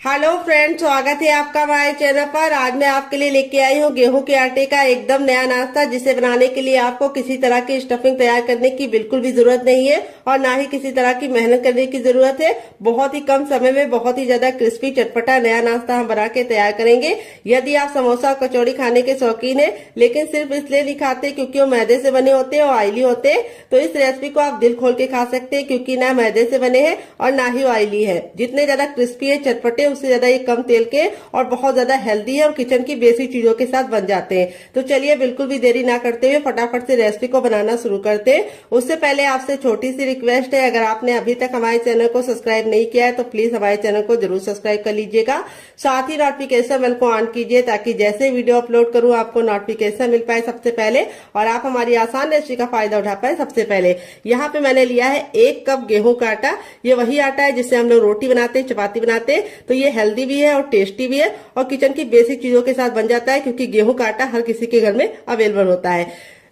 Hello friends, स्वागत है आपका हमारे चैनल पर। आज मैं आपके लिए लेके आई हूँ गेहूं के आटे का एकदम नया नाश्ता, जिसे बनाने के लिए आपको किसी तरह की स्टफिंग तैयार करने की बिल्कुल भी जरूरत नहीं है और ना ही किसी तरह की मेहनत करने की जरूरत है। बहुत ही कम समय में बहुत ही ज्यादा क्रिस्पी चटपटा नया नाश्ता हम बना के तैयार करेंगे। यदि आप समोसा और कचौड़ी खाने के शौकीन है लेकिन सिर्फ इसलिए नहीं खाते क्योंकि वो मैदे से बने होते हैं और ऑयली होते हैं, तो इस रेसिपी को आप दिल खोल के खा सकते हैं, क्योंकि ना मैदे से बने हैं और ना ही ऑयली है। जितने ज्यादा क्रिस्पी है चटपटे उससे ज्यादा ये कम तेल के और बहुत ज्यादा हेल्दी है और किचन की बेसिक चीजों के साथ बन जाते हैं। तो चलिए बिल्कुल भी देरी ना करते हुए फटाफट से रेसिपी को बनाना शुरू करते हैं। उससे पहले आपसे छोटी सी रिक्वेस्ट है, अगर आपने अभी तक हमारे चैनल को सब्सक्राइब नहीं किया है तो प्लीज हमारे चैनल को जरूर सब्सक्राइब कर लीजिएगा। साथ ही नोटिफिकेशन बेल को ऑन कीजिए ताकि जैसे वीडियो अपलोड करूं आपको नोटिफिकेशन मिल पाए सबसे पहले और आप हमारी आसान रेसिपी का फायदा उठा पाए सबसे पहले। यहाँ पे मैंने लिया है 1 कप गेहूं का आटा। ये वही आटा है जिससे हम लोग रोटी बनाते हैं, चपाती बनाते हैं। तो ये हेल्दी भी है और टेस्टी भी है और किचन की बेसिक चीजों के साथ बन जाता है, क्योंकि गेहूं का आटा हर किसी के घर में अवेलेबल होता है।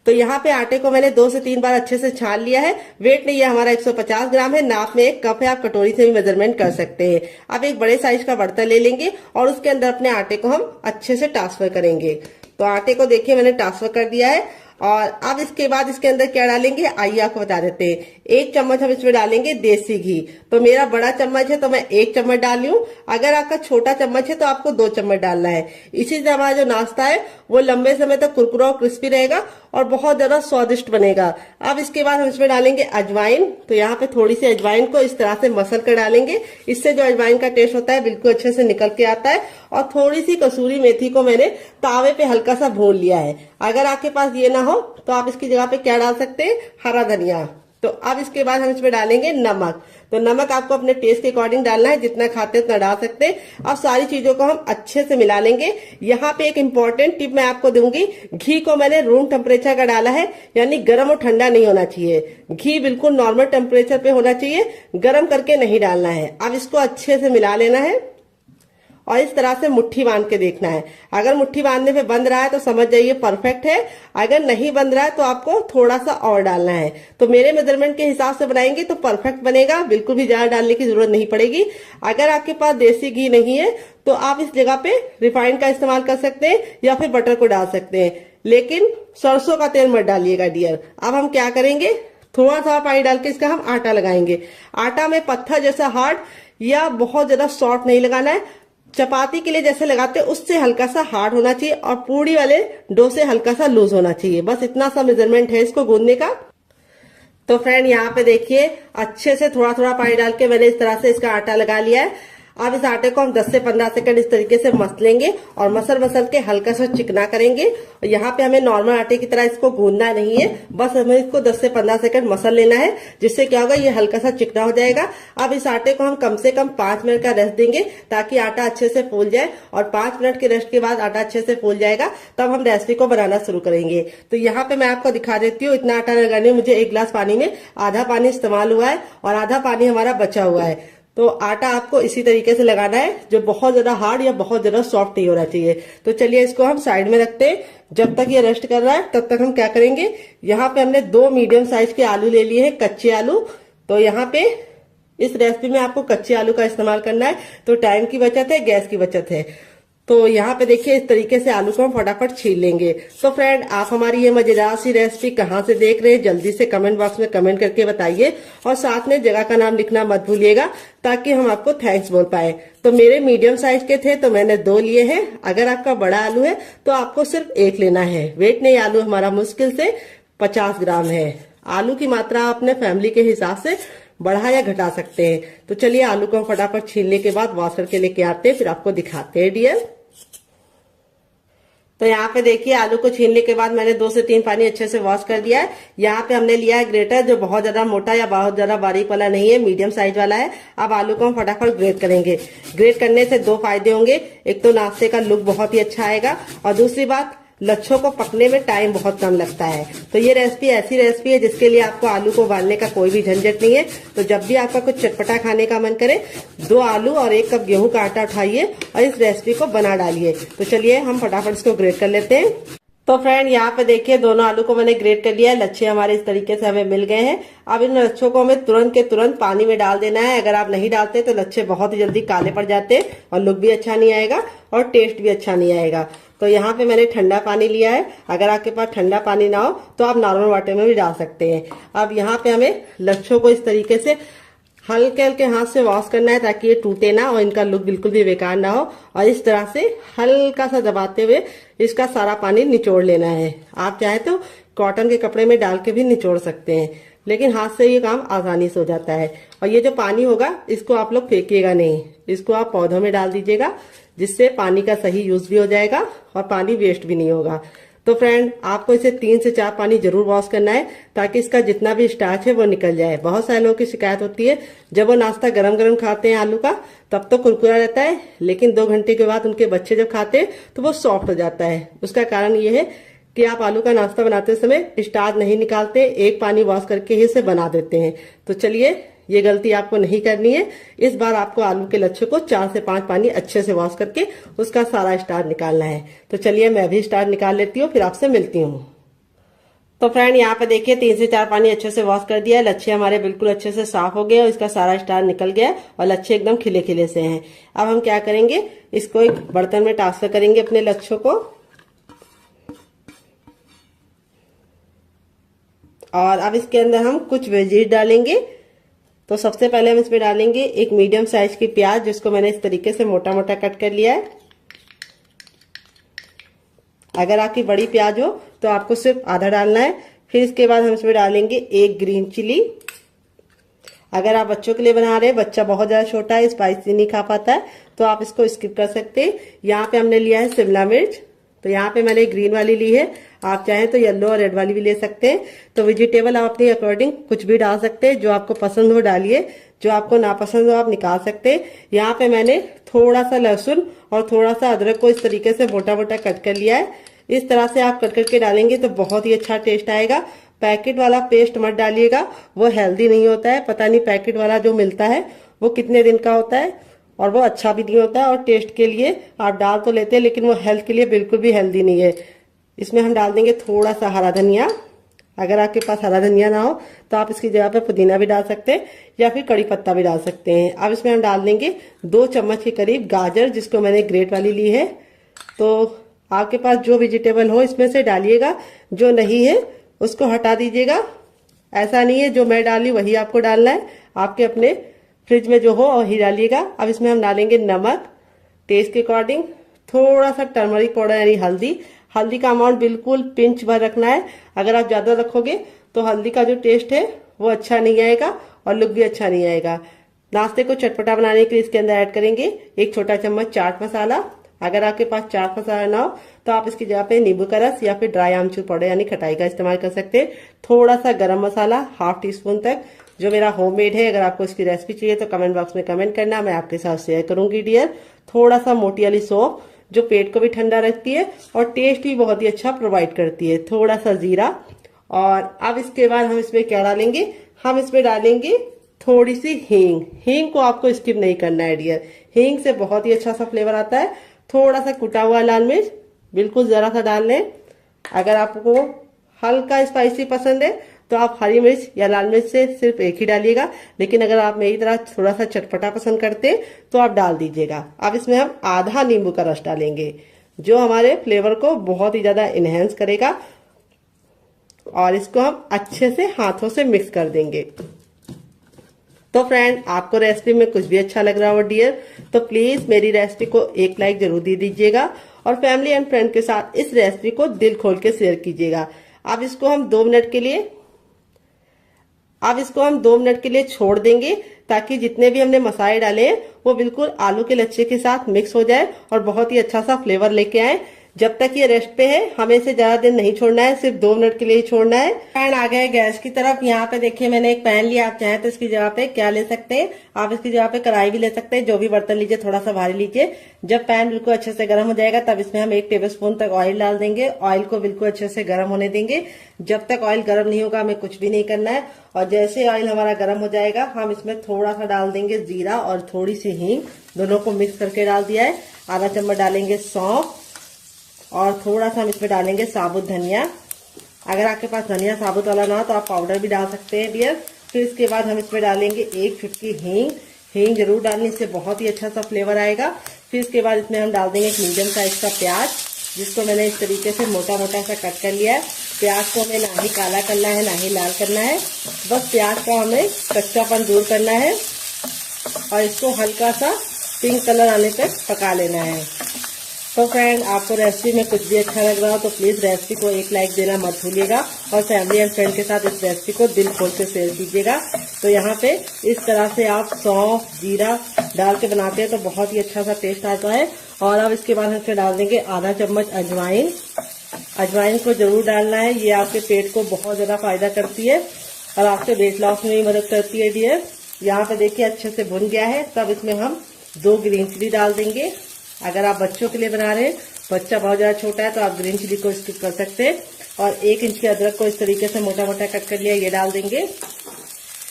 तो यहाँ पे आटे को मैंने 2 से 3 बार अच्छे से छान लिया है। वेट नहीं है हमारा 150 ग्राम है, नाप में 1 कप है, आप कटोरी से भी मेजरमेंट कर सकते हैं। अब एक बड़े साइज का बर्तन ले लेंगे और उसके अंदर अपने आटे को हम अच्छे से ट्रांसफर करेंगे। तो आटे को देखिए मैंने ट्रांसफर कर दिया है और अब इसके बाद इसके अंदर क्या डालेंगे आइए आपको बता देते हैं। 1 चम्मच हम इसमें डालेंगे देसी घी। तो मेरा बड़ा चम्मच है तो मैं 1 चम्मच डाल रही हूँ। अगर आपका छोटा चम्मच है तो आपको 2 चम्मच डालना है। इसी से हमारा जो नाश्ता है वो लंबे समय तक कुरकुरा और क्रिस्पी रहेगा और बहुत ज्यादा स्वादिष्ट बनेगा। अब इसके बाद हम इसमें डालेंगे अजवाइन। तो यहाँ पे थोड़ी सी अजवाइन को इस तरह से मसल कर डालेंगे। इससे जो अजवाइन का टेस्ट होता है बिल्कुल अच्छे से निकल के आता है। और थोड़ी सी कसूरी मेथी को मैंने तावे पे हल्का सा भून लिया है। अगर आपके पास ये ना हो तो आप इसकी जगह पे क्या डाल सकते हैं, हरा धनिया। तो अब इसके बाद हम इसमें डालेंगे नमक। तो नमक आपको अपने टेस्ट के अकॉर्डिंग डालना है, जितना खाते उतना डाल सकते हैं। अब सारी चीजों को हम अच्छे से मिला लेंगे। यहाँ पे एक इम्पोर्टेंट टिप मैं आपको दूंगी, घी को मैंने रूम टेम्परेचर का डाला है, यानी गर्म और ठंडा नहीं होना चाहिए। घी बिल्कुल नॉर्मल टेम्परेचर पे होना चाहिए, गर्म करके नहीं डालना है। अब इसको अच्छे से मिला लेना है और इस तरह से मुट्ठी बांध के देखना है। अगर मुट्ठी बांधने पे बंध रहा है तो समझ जाइए परफेक्ट है। अगर नहीं बंध रहा है तो आपको थोड़ा सा और डालना है। तो मेरे मेजरमेंट के हिसाब से बनाएंगे तो परफेक्ट बनेगा, बिल्कुल भी ज्यादा डालने की जरूरत नहीं पड़ेगी। अगर आपके पास देसी घी नहीं है तो आप इस जगह पे रिफाइंड का इस्तेमाल कर सकते हैं या फिर बटर को डाल सकते हैं, लेकिन सरसों का तेल मत डालिएगा डियर। अब हम क्या करेंगे, थोड़ा सा पानी डाल के इसका हम आटा लगाएंगे। आटा में पत्थर जैसा हार्ड या बहुत ज्यादा सॉफ्ट नहीं लगाना है। चपाती के लिए जैसे लगाते हैं उससे हल्का सा हार्ड होना चाहिए और पूड़ी वाले डो से हल्का सा लूज होना चाहिए। बस इतना सा मेजरमेंट है इसको गूंदने का। तो फ्रेंड यहाँ पे देखिए अच्छे से थोड़ा थोड़ा पानी डाल के मैंने इस तरह से इसका आटा लगा लिया है। अब इस आटे को हम 10 से 15 सेकंड इस तरीके से मसलेंगे और मसल के हल्का सा चिकना करेंगे। और यहाँ पे हमें नॉर्मल आटे की तरह इसको गूंदना नहीं है, बस हमें इसको 10 से 15 सेकंड मसल लेना है, जिससे क्या होगा ये हल्का सा चिकना हो जाएगा। अब इस आटे को हम कम से कम 5 मिनट का रेस्ट देंगे ताकि आटा अच्छे से फूल जाए और 5 मिनट के रेस्ट के बाद आटा अच्छे से फूल जाएगा तब हम रेसिपी को बनाना शुरू करेंगे। तो यहाँ पे मैं आपको दिखा देती हूँ। इतना आटा लगाने में मुझे 1 गिलास पानी में आधा पानी इस्तेमाल हुआ है और आधा पानी हमारा बचा हुआ है। तो आटा आपको इसी तरीके से लगाना है, जो बहुत ज्यादा हार्ड या बहुत ज्यादा सॉफ्ट नहीं होना चाहिए। तो चलिए इसको हम साइड में रखते हैं। जब तक ये रेस्ट कर रहा है तब तक हम क्या करेंगे, यहाँ पे हमने 2 मीडियम साइज के आलू ले लिए हैं, कच्चे आलू। तो यहाँ पे इस रेसिपी में आपको कच्चे आलू का इस्तेमाल करना है, तो टाइम की बचत है, गैस की बचत है। तो यहाँ पे देखिए इस तरीके से आलू को हम फटाफट छील लेंगे। तो फ्रेंड आप हमारी ये मजेदार सी रेसिपी कहाँ से देख रहे हैं जल्दी से कमेंट बॉक्स में कमेंट करके बताइए और साथ में जगह का नाम लिखना मत भूलिएगा ताकि हम आपको थैंक्स बोल पाए। तो मेरे मीडियम साइज के थे तो मैंने 2 लिए हैं। अगर आपका बड़ा आलू है तो आपको सिर्फ 1 लेना है। वेट नहीं, आलू हमारा मुश्किल से 50 ग्राम है। आलू की मात्रा आप अपने फैमिली के हिसाब से बढ़ा या घटा सकते हैं। तो चलिए आलू को हम फटाफट छीलने के बाद वॉश करके लेके आते हैं, फिर आपको दिखाते हैं डियर। तो यहाँ पे देखिए आलू को छीलने के बाद मैंने 2 से 3 पानी अच्छे से वॉश कर दिया है। यहाँ पे हमने लिया है ग्रेटर, जो बहुत ज्यादा मोटा या बहुत ज्यादा बारीक वाला नहीं है, मीडियम साइज वाला है। अब आलू को हम फटाफट ग्रेट करेंगे। ग्रेट करने से 2 फायदे होंगे, एक तो नाश्ते का लुक बहुत ही अच्छा आएगा और दूसरी बात लच्छों को पकने में टाइम बहुत कम लगता है। तो ये रेसिपी ऐसी रेसिपी है जिसके लिए आपको आलू को उबालने का कोई भी झंझट नहीं है। तो जब भी आपका कुछ चटपटा खाने का मन करे 2 आलू और 1 कप गेहूं का आटा उठाइए और इस रेसिपी को बना डालिए। तो चलिए हम फटाफट इसको ग्रेट कर लेते हैं। तो फ्रेंड यहाँ पे देखिए दोनों आलू को मैंने ग्रेट कर लिया है। लच्छे हमारे इस तरीके से हमें मिल गए हैं। अब इन लच्छों को हमें तुरंत के तुरंत पानी में डाल देना है। अगर आप नहीं डालते तो लच्छे बहुत ही जल्दी काले पड़ जाते हैं और लुक भी अच्छा नहीं आएगा और टेस्ट भी अच्छा नहीं आएगा। तो यहाँ पे मैंने ठंडा पानी लिया है। अगर आपके पास ठंडा पानी ना हो तो आप नॉर्मल वाटर में भी डाल सकते हैं। अब यहाँ पे हमें लच्छों को इस तरीके से हल्के हल्के हाथ से वॉश करना है ताकि ये टूटे ना और इनका लुक बिल्कुल भी बेकार ना हो। और इस तरह से हल्का सा दबाते हुए इसका सारा पानी निचोड़ लेना है। आप चाहे तो कॉटन के कपड़े में डाल के भी निचोड़ सकते हैं, लेकिन हाथ से ये काम आसानी से हो जाता है। और ये जो पानी होगा इसको आप लोग फेंकिएगा नहीं, इसको आप पौधों में डाल दीजिएगा, जिससे पानी का सही यूज भी हो जाएगा और पानी वेस्ट भी नहीं होगा। तो फ्रेंड आपको इसे 3 से 4 पानी जरूर वॉश करना है ताकि इसका जितना भी स्टार्च है वो निकल जाए। बहुत सारे लोगों की शिकायत होती है जब वो नाश्ता गरम गरम खाते हैं आलू का तब तो कुरकुरा रहता है, लेकिन 2 घंटे के बाद उनके बच्चे जब खाते हैं तो वो सॉफ्ट हो जाता है। उसका कारण ये है कि आप आलू का नाश्ता बनाते समय स्टार्च नहीं निकालते, एक पानी वॉश करके ही इसे बना देते हैं। तो चलिए ये गलती आपको नहीं करनी है। इस बार आपको आलू के लच्छे को 4 से 5 पानी अच्छे से वॉश करके उसका सारा स्टार्च निकालना है। तो चलिए मैं भी स्टार्च निकाल लेती हूँ, फिर आपसे मिलती हूँ। तो फ्रेंड यहाँ पे देखिए 3 से 4 पानी अच्छे से वॉश कर दिया है। लच्छे हमारे बिल्कुल अच्छे से साफ हो गए और इसका सारा स्टार्च निकल गया और लच्छे एकदम खिले खिले से हैं। अब हम क्या करेंगे, इसको एक बर्तन में ट्रांसफर करेंगे अपने लच्छों को। और अब इसके अंदर हम कुछ वेजीज डालेंगे। तो सबसे पहले हम इसमें डालेंगे एक मीडियम साइज की प्याज, जिसको मैंने इस तरीके से मोटा मोटा कट कर लिया है। अगर आपकी बड़ी प्याज हो तो आपको सिर्फ आधा डालना है। फिर इसके बाद हम इसमें डालेंगे एक ग्रीन चिली। अगर आप बच्चों के लिए बना रहे हैं, बच्चा बहुत ज्यादा छोटा है, स्पाइसी नहीं खा पाता है, तो आप इसको स्किप कर सकते हैं। यहाँ पे हमने लिया है शिमला मिर्च। तो यहाँ पे मैंने ग्रीन वाली ली है, आप चाहें तो येलो और रेड वाली भी ले सकते हैं। तो वेजिटेबल आप अपने अकॉर्डिंग कुछ भी डाल सकते हैं, जो आपको पसंद हो डालिए, जो आपको नापसंद हो आप निकाल सकते हैं। यहाँ पे मैंने थोड़ा सा लहसुन और थोड़ा सा अदरक को इस तरीके से मोटा मोटा कट कर लिया है। इस तरह से आप कट करके डालेंगे तो बहुत ही अच्छा टेस्ट आएगा। पैकेट वाला पेस्ट मत डालिएगा, वो हेल्दी नहीं होता है। पता नहीं पैकेट वाला जो मिलता है वो कितने दिन का होता है और वो अच्छा भी नहीं होता है। और टेस्ट के लिए आप डाल तो लेते हैं, लेकिन वो हेल्थ के लिए बिल्कुल भी हेल्दी नहीं है। इसमें हम डाल देंगे थोड़ा सा हरा धनिया। अगर आपके पास हरा धनिया ना हो तो आप इसकी जगह पे पुदीना भी डाल सकते हैं या फिर कड़ी पत्ता भी डाल सकते हैं। अब इसमें हम डाल देंगे 2 चम्मच के करीब गाजर, जिसको मैंने ग्रेट वाली ली है। तो आपके पास जो वेजिटेबल हो इसमें से डालिएगा, जो नहीं है उसको हटा दीजिएगा। ऐसा नहीं है जो मैं डाली वही आपको डालना है, आपके अपने फ्रिज में जो हो वही डालिएगा। अब इसमें हम डालेंगे नमक टेस्ट के अकॉर्डिंग, थोड़ा सा टर्मरिक पाउडर यानी हल्दी। हल्दी का अमाउंट बिल्कुल पिंच भर रखना है। अगर आप ज्यादा रखोगे तो हल्दी का जो टेस्ट है वो अच्छा नहीं आएगा और लुक भी अच्छा नहीं आएगा। नाश्ते को चटपटा बनाने के लिए इसके अंदर ऐड करेंगे 1 छोटा चम्मच चाट मसाला। अगर आपके पास चाट मसाला ना हो तो आप इसकी जगह पे नींबू का रस या फिर ड्राई आमचूर पाउडर यानी खटाई का इस्तेमाल कर सकते हैं। थोड़ा सा गरम मसाला 1/2 टीस्पून तक, जो मेरा होममेड है। अगर आपको इसकी रेसिपी चाहिए तो कमेंट बॉक्स में कमेंट करना, मैं आपके साथ शेयर करूंगी डियर। थोड़ा सा मोटी वाली सौंफ, जो पेट को भी ठंडा रखती है और टेस्ट भी बहुत ही अच्छा प्रोवाइड करती है। थोड़ा सा जीरा। और अब इसके बाद हम इसमें क्या डालेंगे, हम इसमें डालेंगे थोड़ी सी हींग। हींग को आपको स्किप नहीं करना है डियर, हींग से बहुत ही अच्छा सा फ्लेवर आता है। थोड़ा सा कुटा हुआ लाल मिर्च, बिल्कुल जरा सा डाल लें। अगर आपको हल्का स्पाइसी पसंद है तो आप हरी मिर्च या लाल मिर्च से सिर्फ एक ही डालिएगा, लेकिन अगर आप मेरी तरह थोड़ा सा चटपटा पसंद करते हैं तो आप डाल दीजिएगा। अब इसमें हम आधा नींबू का रस डालेंगे, जो हमारे फ्लेवर को बहुत ही ज्यादा इनहेंस करेगा। और इसको हम अच्छे से हाथों से मिक्स कर देंगे। तो फ्रेंड आपको रेसिपी में कुछ भी अच्छा लग रहा हो डियर, तो प्लीज मेरी रेसिपी को एक लाइक जरूर दे दीजिएगा और फैमिली एंड फ्रेंड के साथ इस रेसिपी को दिल खोल के शेयर कीजिएगा। अब इसको हम 2 मिनट के लिए छोड़ देंगे, ताकि जितने भी हमने मसाले डाले हैं वो बिल्कुल आलू के लच्छे के साथ मिक्स हो जाए और बहुत ही अच्छा सा फ्लेवर लेके आए। जब तक ये रेस्ट पे है हमें इसे ज्यादा देर नहीं छोड़ना है, सिर्फ 2 मिनट के लिए ही छोड़ना है। पैन आ गया है गैस की तरफ। यहाँ पे देखिए मैंने एक पैन लिया, आप चाहें तो इसकी जगह पे क्या ले सकते हैं, आप इसकी जगह पे कढ़ाई भी ले सकते हैं। जो भी बर्तन लीजिए थोड़ा सा भारी लीजिए। जब पैन बिल्कुल अच्छे से गर्म हो जाएगा तब इसमें हम 1 टेबलस्पून तक ऑयल डाल देंगे। ऑयल को बिल्कुल अच्छे से गर्म होने देंगे। जब तक ऑयल गर्म नहीं होगा हमें कुछ भी नहीं करना है। और जैसे ऑयल हमारा गर्म हो जाएगा हम इसमें थोड़ा सा डाल देंगे जीरा और थोड़ी सी हींग, दोनों को मिक्स करके डाल दिया है। आधा चम्मच डालेंगे सौंफ और थोड़ा सा हम इसमें डालेंगे साबुत धनिया। अगर आपके पास धनिया साबुत वाला ना हो तो आप पाउडर भी डाल सकते हैं डियर। फिर इसके बाद हम इसमें डालेंगे 1 चुटकी हींग। हींग जरूर डालनी, इससे बहुत ही अच्छा सा फ्लेवर आएगा। फिर इसके बाद इसमें हम डाल देंगे एक मीडियम साइज का प्याज, जिसको मैंने इस तरीके से मोटा मोटा सा कट कर लिया है। प्याज को हमें ना ही काला करना है ना ही लाल करना है, बस प्याज का हमें कच्चापन दूर करना है और इसको हल्का सा पिंक कलर आने तक पका लेना है। तो फ्रेंड, आपको रेसिपी में कुछ भी अच्छा लग रहा हो तो प्लीज रेसिपी को एक लाइक देना मत भूलिएगा और फैमिली एंड फ्रेंड के साथ इस रेसिपी को दिल खोल से शेयर कीजिएगा। तो यहाँ पे इस तरह से आप सौंफ जीरा डाल के बनाते हैं तो बहुत ही अच्छा सा टेस्ट आता है। और अब इसके बाद हम इसमें डाल देंगे आधा चम्मच अजवाइन। अजवाइन को जरूर डालना है, ये आपके पेट को बहुत ज्यादा फायदा करती है और आपके वेट लॉस में भी मदद करती है डियर। यहाँ पे देखिए अच्छे से भुन गया है। तब इसमें हम 2 ग्रीन चिली डाल देंगे। अगर आप बच्चों के लिए बना रहे हैं, बच्चा बहुत ज्यादा छोटा है तो आप ग्रीन चिली को स्किप कर सकते हैं। और 1 इंच के अदरक को इस तरीके से मोटा मोटा कट कर लिया, ये डाल देंगे।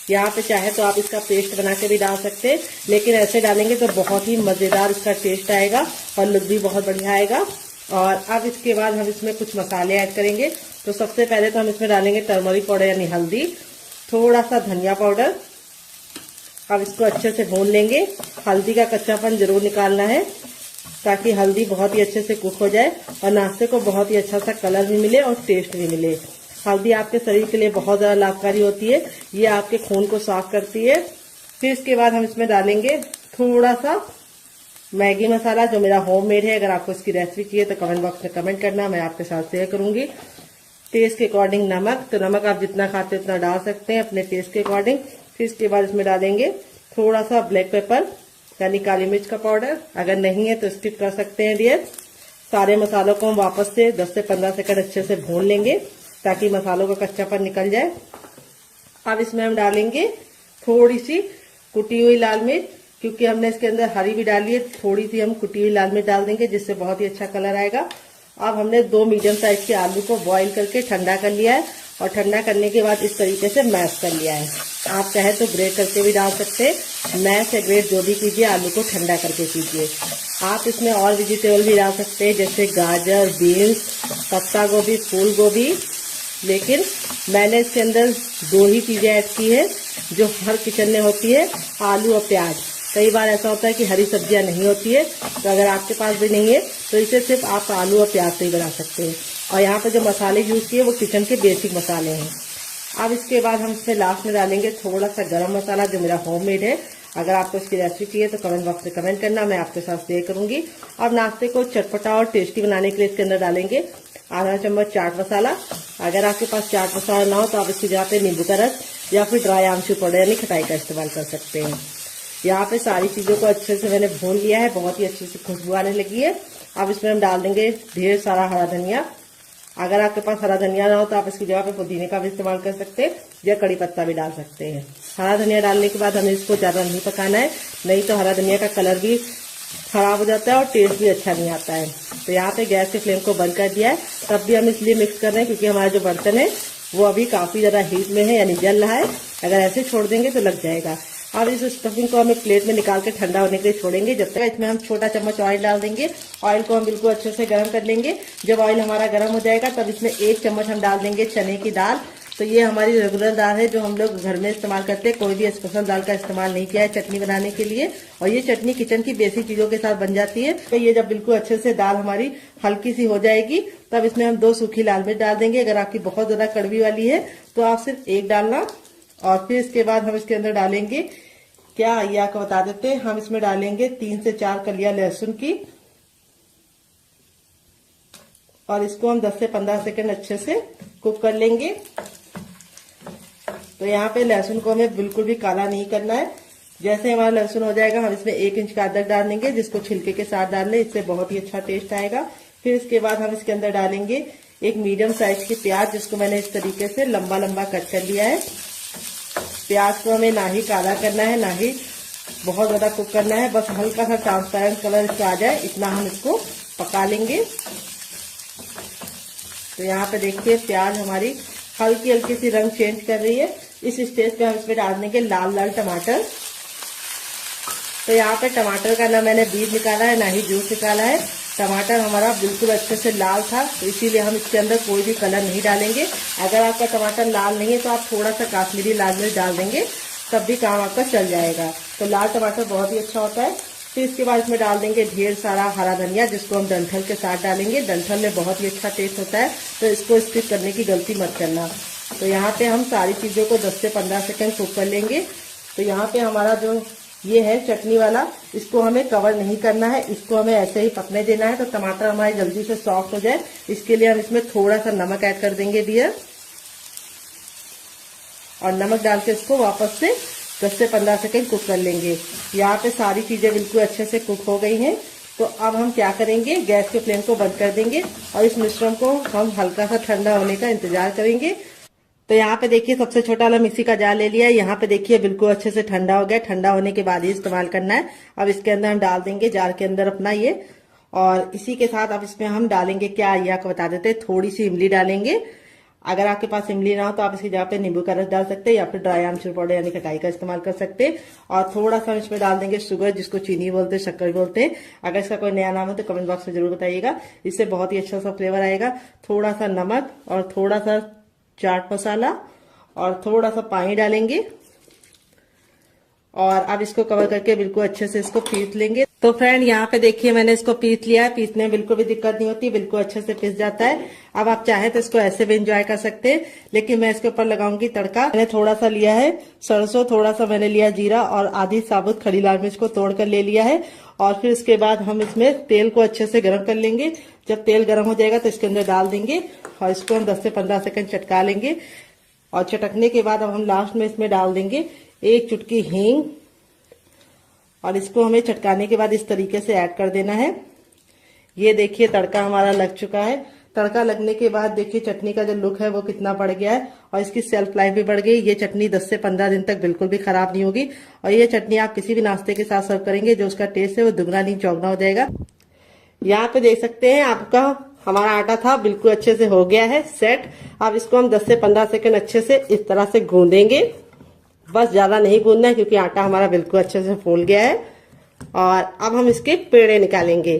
यहाँ पे चाहे तो आप इसका पेस्ट बना के भी डाल सकते हैं, लेकिन ऐसे डालेंगे तो बहुत ही मजेदार इसका टेस्ट आएगा और लुक भी बहुत बढ़िया आएगा। और अब इसके बाद हम इसमें कुछ मसाले ऐड करेंगे। तो सबसे पहले तो हम इसमें डालेंगे टर्मरिक पाउडर यानी हल्दी, थोड़ा सा धनिया पाउडर। अब इसको अच्छे से भून लेंगे। हल्दी का कच्चापन जरूर निकालना है ताकि हल्दी बहुत ही अच्छे से कुक हो जाए और नाश्ते को बहुत ही अच्छा सा कलर भी मिले और टेस्ट भी मिले। हल्दी आपके शरीर के लिए बहुत ज्यादा लाभकारी होती है, ये आपके खून को साफ करती है। फिर इसके बाद हम इसमें डालेंगे थोड़ा सा मैगी मसाला, जो मेरा होममेड है। अगर आपको इसकी रेसिपी चाहिए तो कमेंट बॉक्स में कमेंट करना, मैं आपके साथ शेयर करूंगी। टेस्ट के अकॉर्डिंग नमक, तो नमक आप जितना खाते हैं उतना डाल सकते हैं अपने टेस्ट के अकॉर्डिंग। फिर इसके बाद इसमें डालेंगे थोड़ा सा ब्लैक पेपर यानी काली मिर्च का पाउडर। अगर नहीं है तो स्किप कर सकते हैं डियर। सारे मसालों को हम वापस से 10 से 15 सेकंड अच्छे से भून लेंगे ताकि मसालों का कच्चापन निकल जाए। अब इसमें हम डालेंगे थोड़ी सी कुटी हुई लाल मिर्च, क्योंकि हमने इसके अंदर हरी भी डाली है, थोड़ी सी हम कुटी हुई लाल मिर्च डाल देंगे जिससे बहुत ही अच्छा कलर आएगा। अब हमने 2 मीडियम साइज के आलू को बॉईल करके ठंडा कर लिया है और ठंडा करने के बाद इस तरीके से मैश कर लिया है। आप चाहे तो ग्रेट करके भी डाल सकते हैं, मैश या ग्रेट जो भी कीजिए, आलू को ठंडा करके कीजिए। आप इसमें और वेजिटेबल भी डाल सकते हैं जैसे गाजर, बीन्स, पत्ता गोभी, फूल गोभी, लेकिन मैंने इसके अंदर 2 ही चीजें ऐड की है जो हर किचन में होती है, आलू और प्याज। कई बार ऐसा होता है कि हरी सब्जियां नहीं होती है, तो अगर आपके पास भी नहीं है तो इसे सिर्फ आप आलू और प्याज से ही बना सकते हैं। और यहाँ पे जो मसाले यूज किए वो किचन के बेसिक मसाले हैं। अब इसके बाद हम इसमें लास्ट में डालेंगे थोड़ा सा गरम मसाला, जो मेरा होममेड है। अगर आपको इसकी रेसिपी चाहिए तो कमेंट बॉक्स में कमेंट करना, मैं आपके साथ शेयर करूंगी। अब नाश्ते को चटपटा और टेस्टी बनाने के लिए इसके अंदर डालेंगे आधा चम्मच चाट मसाला। अगर आपके पास चाट मसाला ना हो तो आप इसकी जगह पे नींबू का रस या फिर ड्राई आमचूर पाउडर यानी खटाई का इस्तेमाल कर सकते हैं। यहाँ पे सारी चीजों को अच्छे से मैंने भून लिया है, बहुत ही अच्छी सी खुशबू आने लगी है। अब इसमें हम डाल देंगे ढेर सारा हरा धनिया। अगर आपके पास हरा धनिया ना हो तो आप इसकी जगह पे पुदीने का भी इस्तेमाल कर सकते हैं या कड़ी पत्ता भी डाल सकते हैं। हरा धनिया डालने के बाद हमें इसको ज्यादा नहीं पकाना है, नहीं तो हरा धनिया का कलर भी खराब हो जाता है और टेस्ट भी अच्छा नहीं आता है। तो यहाँ पे गैस के फ्लेम को बंद कर दिया है, तब भी हम इसलिए मिक्स कर रहे हैं क्योंकि हमारा जो बर्तन है वो अभी काफी ज्यादा हीट में है यानी जल रहा है। अगर ऐसे छोड़ देंगे तो लग जाएगा। अब इस स्टफिंग को हम एक प्लेट में निकाल के ठंडा होने के लिए छोड़ेंगे। जब तक इसमें हम छोटा चम्मच ऑयल डाल देंगे। ऑयल को हम बिल्कुल अच्छे से गर्म कर लेंगे। जब ऑयल हमारा गर्म हो जाएगा तब इसमें 1 चम्मच हम डाल देंगे चने की दाल। तो ये हमारी रेगुलर दाल है जो हम लोग घर में इस्तेमाल करते हैं, कोई भी स्पेशल दाल का इस्तेमाल नहीं किया है चटनी बनाने के लिए। और ये चटनी किचन की बेसिक चीजों के साथ बन जाती है। तो ये जब बिल्कुल अच्छे से दाल हमारी हल्की सी हो जाएगी तब इसमें हम 2 सूखी लाल मिर्च डाल देंगे। अगर आपकी बहुत ज्यादा कड़वी वाली है तो आप सिर्फ 1 डालना। और फिर इसके बाद हम इसके अंदर डालेंगे, क्या ये आपको बता देते हैं, हम इसमें डालेंगे 3 से 4 कलियां लहसुन की और इसको हम 10 से 15 सेकंड अच्छे से कुक कर लेंगे। तो यहाँ पे लहसुन को हमें बिल्कुल भी काला नहीं करना है। जैसे हमारा लहसुन हो जाएगा हम इसमें 1 इंच का अदरक डाल देंगे जिसको छिलके के साथ डाल लें, इससे बहुत ही अच्छा टेस्ट आएगा। फिर इसके बाद हम इसके अंदर डालेंगे एक मीडियम साइज की प्याज, जिसको मैंने इस तरीके से लंबा लंबा कट कर लिया है। प्याज को हमें ना ही काला करना है ना ही बहुत ज्यादा कुक करना है, बस हल्का सा ट्रांसपेरेंट कलर इसका आ जाए इतना हम इसको पका लेंगे। तो यहाँ पे देखिए प्याज हमारी हल्की हल्की सी रंग चेंज कर रही है। इस स्टेज पे हम इसमें डाल देंगे लाल लाल टमाटर। तो यहाँ पे टमाटर का ना मैंने बीज निकाला है ना ही जूस निकाला है, टमाटर हमारा बिल्कुल अच्छे से लाल था, तो इसीलिए हम इसके अंदर कोई भी कलर नहीं डालेंगे। अगर आपका टमाटर लाल नहीं है तो आप थोड़ा सा काश्मीरी लाल मिर्च डाल देंगे, तब भी काम आपका चल जाएगा। तो लाल टमाटर बहुत ही अच्छा होता है। फिर इसके बाद इसमें डाल देंगे ढेर सारा हरा धनिया, जिसको हम डंठल के साथ डालेंगे। डंठल में बहुत ही अच्छा टेस्ट होता है, तो इसको स्किप करने की गलती मत करना। तो यहाँ पे हम सारी चीज़ों को 10 से 15 सेकंड कुक कर लेंगे। तो यहाँ पे हमारा जो ये है चटनी वाला, इसको हमें कवर नहीं करना है, इसको हमें ऐसे ही पकने देना है। तो टमाटर हमारे जल्दी से सॉफ्ट हो जाए, इसके लिए हम इसमें थोड़ा सा नमक ऐड कर देंगे डियर, और नमक डाल के इसको वापस से 10 से 15 सेकंड कुक कर लेंगे। यहाँ पे सारी चीजें बिल्कुल अच्छे से कुक हो गई हैं। तो अब हम क्या करेंगे, गैस के फ्लेम को बंद कर देंगे और इस मिश्रण को हम हल्का सा ठंडा होने का इंतजार करेंगे। तो यहाँ पे देखिए सबसे छोटा वाला मिक्सी का जार ले लिया है। यहाँ पे देखिए बिल्कुल अच्छे से ठंडा हो गया। ठंडा होने के बाद ही इस्तेमाल करना है। अब इसके अंदर हम डाल देंगे जार के अंदर अपना ये, और इसी के साथ अब इसमें हम डालेंगे क्या, ये आपको बता देते हैं, थोड़ी सी इमली डालेंगे। अगर आपके पास इमली ना हो तो आप इसकी जगह पे नींबू का रस डाल सकते हैं, या फिर ड्राई आमचूर पाउडर यानी खटाई का इस्तेमाल कर सकते हैं। और थोड़ा सा इसमें डाल देंगे शुगर, जिसको चीनी बोलते हैं, शक्कर बोलते हैं। अगर इसका कोई नया नाम हो तो कमेंट बॉक्स में जरूर बताइएगा, इससे बहुत ही अच्छा सा फ्लेवर आएगा। थोड़ा सा नमक और थोड़ा सा चाट मसाला और थोड़ा सा पानी डालेंगे, और अब इसको कवर करके बिल्कुल अच्छे से इसको पीस लेंगे। तो फ्रेंड यहाँ पे देखिए मैंने इसको पीस लिया है। पीसने में बिल्कुल भी दिक्कत नहीं होती, बिल्कुल अच्छे से पीस जाता है। अब आप चाहे तो इसको ऐसे भी एंजॉय कर सकते हैं, लेकिन मैं इसके ऊपर लगाऊंगी तड़का। मैंने थोड़ा सा लिया है सरसों, थोड़ा सा मैंने लिया जीरा, और आधी साबुत खड़ी लाल मिर्च को तोड़ कर ले लिया है। और फिर इसके बाद हम इसमें तेल को अच्छे से गर्म कर लेंगे। जब तेल गर्म हो जाएगा तो इसके अंदर डाल देंगे, और इसको हम 10 से 15 सेकंड चटका लेंगे। और चटकने के बाद अब हम लास्ट में इसमें डाल देंगे 1 चुटकी हींग, और इसको हमें चटकाने के बाद इस तरीके से ऐड कर देना है। ये देखिए तड़का हमारा लग चुका है। तड़का लगने के बाद देखिए चटनी का जो लुक है वो कितना बढ़ गया है, और इसकी शेल्फ लाइफ भी बढ़ गई। ये चटनी 10 से 15 दिन तक बिल्कुल भी खराब नहीं होगी, और ये चटनी आप किसी भी नाश्ते के साथ सर्व करेंगे, जो उसका टेस्ट है वो दुगना नहीं चौगना हो जाएगा। यहाँ पे देख सकते हैं आपका हमारा आटा था बिल्कुल अच्छे से हो गया है सेट। अब इसको हम 10 से 15 सेकंड अच्छे से इस तरह से गूंदेंगे, बस ज्यादा नहीं गूंदना है क्योंकि आटा हमारा बिल्कुल अच्छे से फूल गया है। और अब हम इसके पेड़े निकालेंगे।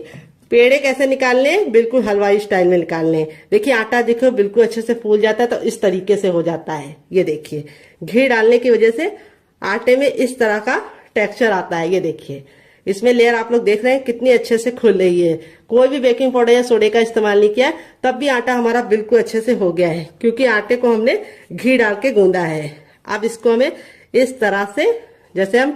पेड़े कैसे निकालने, बिल्कुल हलवाई स्टाइल में निकालने। देखिए आटा देखो बिल्कुल अच्छे से फूल जाता है, तो इस तरीके से हो जाता है। ये देखिए घी डालने की वजह से आटे में इस तरह का टेक्सचर आता है। ये देखिए इसमें लेयर आप लोग देख रहे हैं कितनी अच्छे से खुल रही है। कोई भी बेकिंग पाउडर या सोडे का इस्तेमाल नहीं किया, तब भी आटा हमारा बिल्कुल अच्छे से हो गया है, क्योंकि आटे को हमने घी डाल के गूंदा है। अब इसको हमें इस तरह से, जैसे हम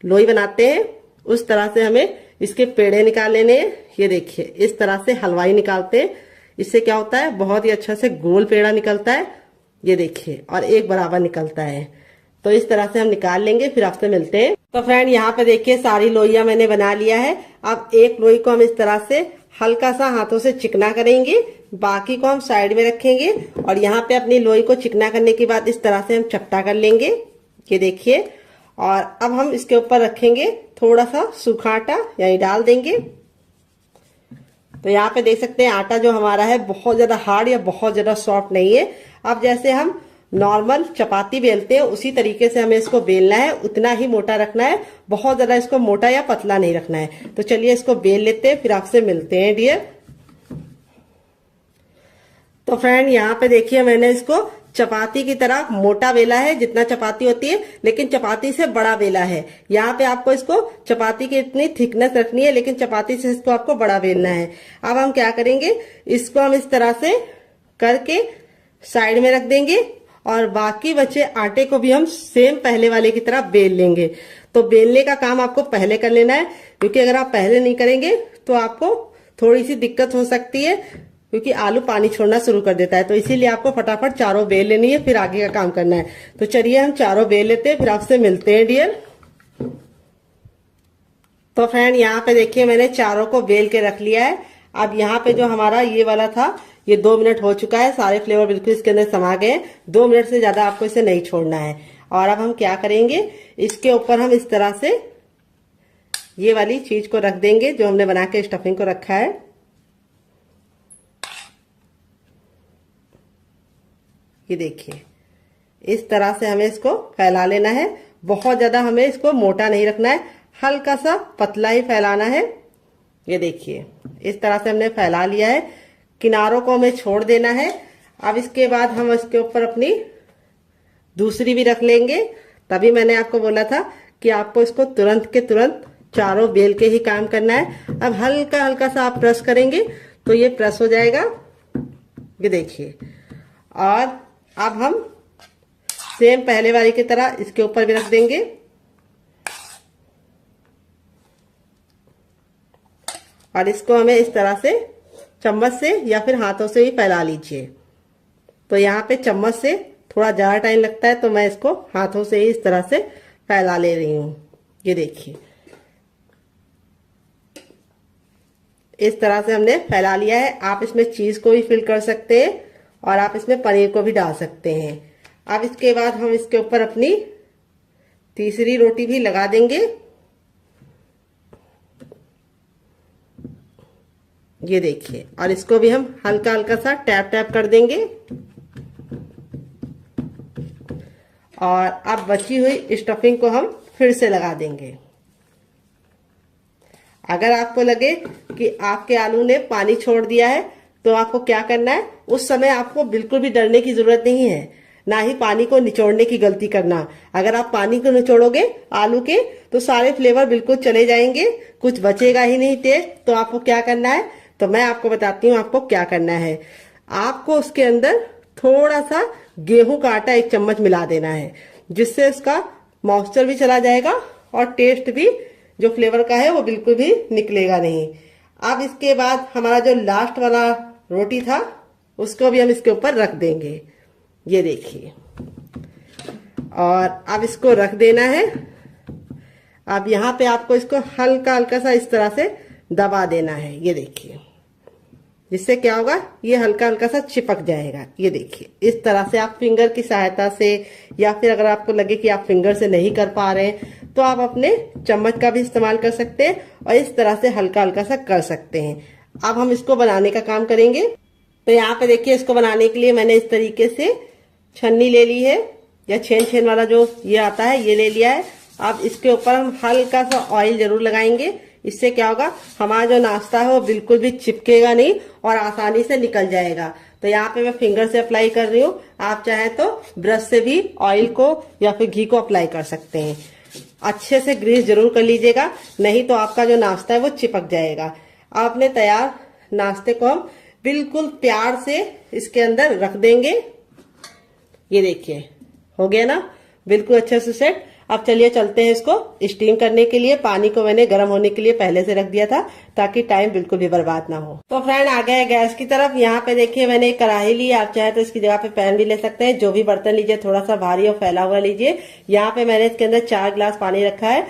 लोई बनाते हैं उस तरह से हमें इसके पेड़े निकाल लेने हैं। ये देखिए इस तरह से हलवाई निकालते हैं। इससे क्या होता है, बहुत ही अच्छा से गोल पेड़ा निकलता है। ये देखिए, और एक बराबर निकलता है। तो इस तरह से हम निकाल लेंगे, फिर आपसे मिलते हैं। तो फ्रेंड यहाँ पे देखिए सारी लोइयां मैंने बना लिया है। अब एक लोई को हम इस तरह से हल्का सा हाथों से चिकना करेंगे, बाकी को हम साइड में रखेंगे। और यहाँ पे अपनी लोई को चिकना करने के बाद इस तरह से हम चपटा कर लेंगे। ये देखिए, और अब हम इसके ऊपर रखेंगे थोड़ा सा सूखा आटा, यही डाल देंगे। तो यहाँ पे देख सकते हैं आटा जो हमारा है बहुत ज्यादा हार्ड या बहुत ज्यादा सॉफ्ट नहीं है। अब जैसे हम नॉर्मल चपाती बेलते हैं उसी तरीके से हमें इसको बेलना है, उतना ही मोटा रखना है, बहुत ज्यादा इसको मोटा या पतला नहीं रखना है। तो चलिए इसको बेल लेते हैं, फिर आपसे मिलते हैं डियर। तो फ्रेंड यहाँ पे देखिए मैंने इसको चपाती की तरह मोटा बेला है, जितना चपाती होती है, लेकिन चपाती से बड़ा बेला है। यहाँ पे आपको इसको चपाती की इतनी थिकनेस रखनी है, लेकिन चपाती से इसको आपको बड़ा बेलना है। अब हम क्या करेंगे, इसको हम इस तरह से करके साइड में रख देंगे, और बाकी बचे आटे को भी हम सेम पहले वाले की तरह बेल लेंगे। तो बेलने का काम आपको पहले कर लेना है, क्योंकि अगर आप पहले नहीं करेंगे तो आपको थोड़ी सी दिक्कत हो सकती है, क्योंकि आलू पानी छोड़ना शुरू कर देता है। तो इसीलिए आपको फटाफट चारों बेल लेनी है, फिर आगे का काम करना है। तो चलिए हम चारों बेल लेते हैं, फिर आपसे मिलते हैं डियर। तो फ्रेंड यहाँ पे देखिए मैंने चारों को बेल के रख लिया है। अब यहाँ पे जो हमारा ये वाला था, ये 2 मिनट हो चुका है, सारे फ्लेवर बिल्कुल इसके अंदर समा गए। 2 मिनट से ज्यादा आपको इसे नहीं छोड़ना है। और अब हम क्या करेंगे, इसके ऊपर हम इस तरह से ये वाली चीज को रख देंगे जो हमने बना के स्टफिंग को रखा है। ये देखिए इस तरह से हमें इसको फैला लेना है। बहुत ज्यादा हमें इसको मोटा नहीं रखना है, हल्का सा पतला ही फैलाना है। ये देखिए इस तरह से हमने फैला लिया है, किनारों को हमें छोड़ देना है। अब इसके बाद हम इसके ऊपर अपनी दूसरी भी रख लेंगे। तभी मैंने आपको बोला था कि आपको इसको तुरंत के तुरंत चारों बेल के ही काम करना है। अब हल्का हल्का सा आप प्रेस करेंगे तो ये प्रेस हो जाएगा, ये देखिए। और अब हम सेम पहले वाली की तरह इसके ऊपर भी रख देंगे और इसको हमें इस तरह से चम्मच से या फिर हाथों से ही फैला लीजिए। तो यहाँ पे चम्मच से थोड़ा ज़्यादा टाइम लगता है, तो मैं इसको हाथों से ही इस तरह से फैला ले रही हूँ। ये देखिए इस तरह से हमने फैला लिया है। आप इसमें चीज को भी फिल कर सकते हैं और आप इसमें पनीर को भी डाल सकते हैं। अब इसके बाद हम इसके ऊपर अपनी तीसरी रोटी भी लगा देंगे। ये देखिए, और इसको भी हम हल्का हल्का सा टैप टैप कर देंगे। और अब बची हुई स्टफिंग को हम फिर से लगा देंगे। अगर आपको लगे कि आपके आलू ने पानी छोड़ दिया है तो आपको क्या करना है, उस समय आपको बिल्कुल भी डरने की जरूरत नहीं है, ना ही पानी को निचोड़ने की गलती करना। अगर आप पानी को निचोड़ोगे आलू के तो सारे फ्लेवर बिल्कुल चले जाएंगे, कुछ बचेगा ही नहीं टेस्ट। तो आपको क्या करना है, तो मैं आपको बताती हूँ आपको क्या करना है। आपको उसके अंदर थोड़ा सा गेहूं का आटा 1 चम्मच मिला देना है, जिससे उसका मॉइस्चर भी चला जाएगा और टेस्ट भी जो फ्लेवर का है वो बिल्कुल भी निकलेगा नहीं। अब इसके बाद हमारा जो लास्ट वाला रोटी था उसको भी हम इसके ऊपर रख देंगे। ये देखिए, और अब इसको रख देना है। अब यहाँ पे आपको इसको हल्का हल्का सा इस तरह से दबा देना है। ये देखिए, जिससे क्या होगा, ये हल्का हल्का सा चिपक जाएगा। ये देखिए, इस तरह से आप फिंगर की सहायता से, या फिर अगर आपको लगे कि आप फिंगर से नहीं कर पा रहे हैं तो आप अपने चम्मच का भी इस्तेमाल कर सकते हैं और इस तरह से हल्का हल्का सा कर सकते हैं। अब हम इसको बनाने का काम करेंगे। तो यहाँ पे देखिए, इसको बनाने के लिए मैंने इस तरीके से छन्नी ले ली है, या छेन वाला जो ये आता है ये ले लिया है। अब इसके ऊपर हम हल्का सा ऑयल जरूर लगाएंगे। इससे क्या होगा, हमारा जो नाश्ता है वो बिल्कुल भी चिपकेगा नहीं और आसानी से निकल जाएगा। तो यहाँ पे मैं फिंगर से अप्लाई कर रही हूँ, आप चाहे तो ब्रश से भी ऑयल को या फिर घी को अप्लाई कर सकते हैं। अच्छे से ग्रीस जरूर कर लीजिएगा, नहीं तो आपका जो नाश्ता है वो चिपक जाएगा। आपने तैयार नाश्ते को हम बिल्कुल प्यार से इसके अंदर रख देंगे। ये देखिए, हो गया ना बिल्कुल अच्छे से सेट। अब चलिए चलते हैं इसको स्टीम करने के लिए। पानी को मैंने गर्म होने के लिए पहले से रख दिया था ताकि टाइम बिल्कुल भी बर्बाद ना हो। तो फ्रेंड आ गए गैस की तरफ। यहाँ पे देखिए मैंने एक कढ़ाई ली, आप चाहे तो इसकी जगह पे पैन भी ले सकते हैं। जो भी बर्तन लीजिए थोड़ा सा भारी और फैला हुआ लीजिए। यहाँ पे मैंने इसके अंदर 4 गिलास पानी रखा है,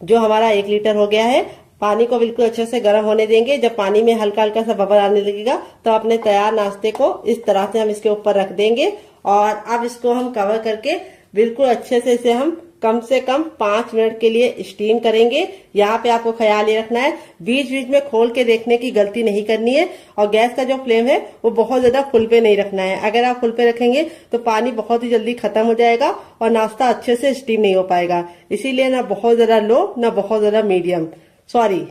जो हमारा 1 लीटर हो गया है। पानी को बिल्कुल अच्छे से गर्म होने देंगे। जब पानी में हल्का हल्का सा बबल आने लगेगा तो अपने तैयार नाश्ते को इस तरह से हम इसके ऊपर रख देंगे। और अब इसको हम कवर करके बिल्कुल अच्छे से इसे हम कम से कम 5 मिनट के लिए स्टीम करेंगे। यहाँ पे आपको ख्याल ये रखना है, बीच बीच में खोल के देखने की गलती नहीं करनी है। और गैस का जो फ्लेम है वो बहुत ज्यादा फुल पे नहीं रखना है। अगर आप फुल पे रखेंगे तो पानी बहुत ही जल्दी खत्म हो जाएगा और नाश्ता अच्छे से स्टीम नहीं हो पाएगा। इसीलिए ना बहुत ज्यादा लो, ना बहुत ज्यादा मीडियम,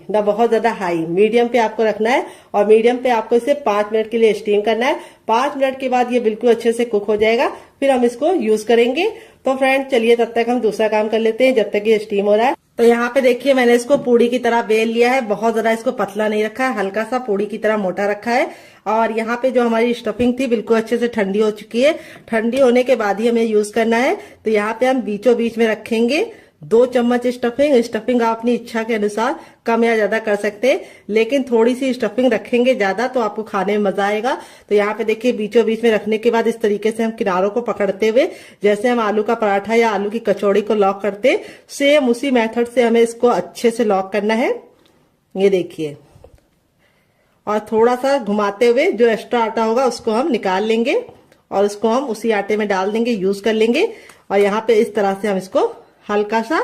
ना बहुत ज्यादा हाई, मीडियम पे आपको रखना है। और मीडियम पे आपको इसे 5 मिनट के लिए स्टीम करना है। 5 मिनट के बाद ये बिल्कुल अच्छे से कुक हो जाएगा, फिर हम इसको यूज करेंगे। तो फ्रेंड चलिए तब तक हम दूसरा काम कर लेते हैं जब तक ये स्टीम हो रहा है। तो यहाँ पे देखिए मैंने इसको पूड़ी की तरह बेल लिया है। बहुत ज्यादा इसको पतला नहीं रखा है, हल्का सा पूड़ी की तरह मोटा रखा है। और यहाँ पे जो हमारी स्टफिंग थी बिल्कुल अच्छे से ठंडी हो चुकी है। ठंडी होने के बाद ही हमें यूज करना है। तो यहाँ पे हम बीचों बीच में रखेंगे 2 चम्मच स्टफिंग आप अपनी इच्छा के अनुसार कम या ज्यादा कर सकते हैं, लेकिन थोड़ी सी स्टफिंग रखेंगे ज्यादा तो आपको खाने में मजा आएगा। तो यहाँ पे देखिए बीचों बीच में रखने के बाद इस तरीके से हम किनारों को पकड़ते हुए, जैसे हम आलू का पराठा या आलू की कचौड़ी को लॉक करते, सेम उसी मेथड से हमें इसको अच्छे से लॉक करना है। ये देखिए, और थोड़ा सा घुमाते हुए जो एक्स्ट्रा आटा होगा उसको हम निकाल लेंगे और उसको हम उसी आटे में डाल देंगे, यूज कर लेंगे। और यहाँ पे इस तरह से हम इसको हल्का सा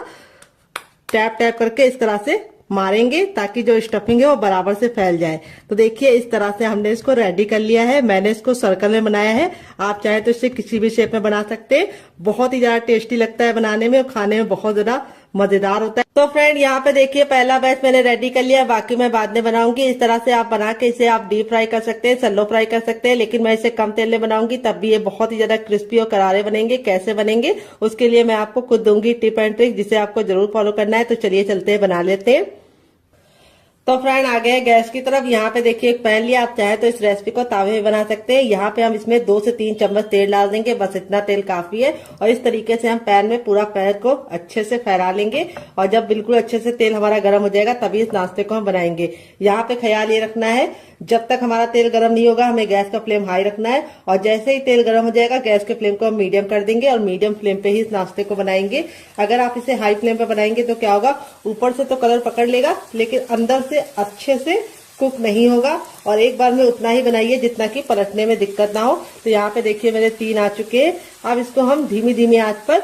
टैप टैप करके इस तरह से मारेंगे ताकि जो स्टफिंग है वो बराबर से फैल जाए। तो देखिए इस तरह से हमने इसको रेडी कर लिया है। मैंने इसको सर्कल में बनाया है, आप चाहे तो इसे किसी भी शेप में बना सकते हैं। बहुत ही ज्यादा टेस्टी लगता है बनाने में और खाने में बहुत ज्यादा मजेदार होता है। तो फ्रेंड यहाँ पे देखिए पहला बैच मैंने रेडी कर लिया, बाकी मैं बाद में बनाऊंगी। इस तरह से आप बना के इसे आप डीप फ्राई कर सकते हैं, सैलो फ्राई कर सकते हैं, लेकिन मैं इसे कम तेल में बनाऊंगी, तब भी ये बहुत ही ज्यादा क्रिस्पी और करारे बनेंगे। कैसे बनेंगे उसके लिए मैं आपको खुद दूंगी टिप एंड ट्रिक, जिसे आपको जरूर फॉलो करना है। तो चलिए चलते हैं, बना लेते हैं। तो फ्रेंड आ गए गैस की तरफ। यहाँ पे देखिए एक पैन लिया, आप चाहे तो इस रेसिपी को तावे में बना सकते हैं। यहाँ पे हम इसमें 2 से 3 चम्मच तेल डाल देंगे, बस इतना तेल काफी है। और इस तरीके से हम पैन में पूरा पैन को अच्छे से फैला लेंगे, और जब बिल्कुल अच्छे से तेल हमारा गर्म हो जाएगा तभी इस नाश्ते को हम बनाएंगे। यहाँ पे ख्याल ये रखना है, जब तक हमारा तेल गर्म नहीं होगा हमें गैस का फ्लेम हाई रखना है, और जैसे ही तेल गर्म हो जाएगा गैस के फ्लेम को हम मीडियम कर देंगे, और मीडियम फ्लेम पे ही इस नाश्ते को बनाएंगे। अगर आप इसे हाई फ्लेम पे बनाएंगे तो क्या होगा, ऊपर से तो कलर पकड़ लेगा लेकिन अंदर से अच्छे से कुक नहीं होगा। और एक बार में उतना ही बनाइए जितना कि पलटने में दिक्कत ना हो। तो यहाँ पे देखिए मेरे 3 आ चुके हैं। अब इसको हम धीमी धीमी आंच पर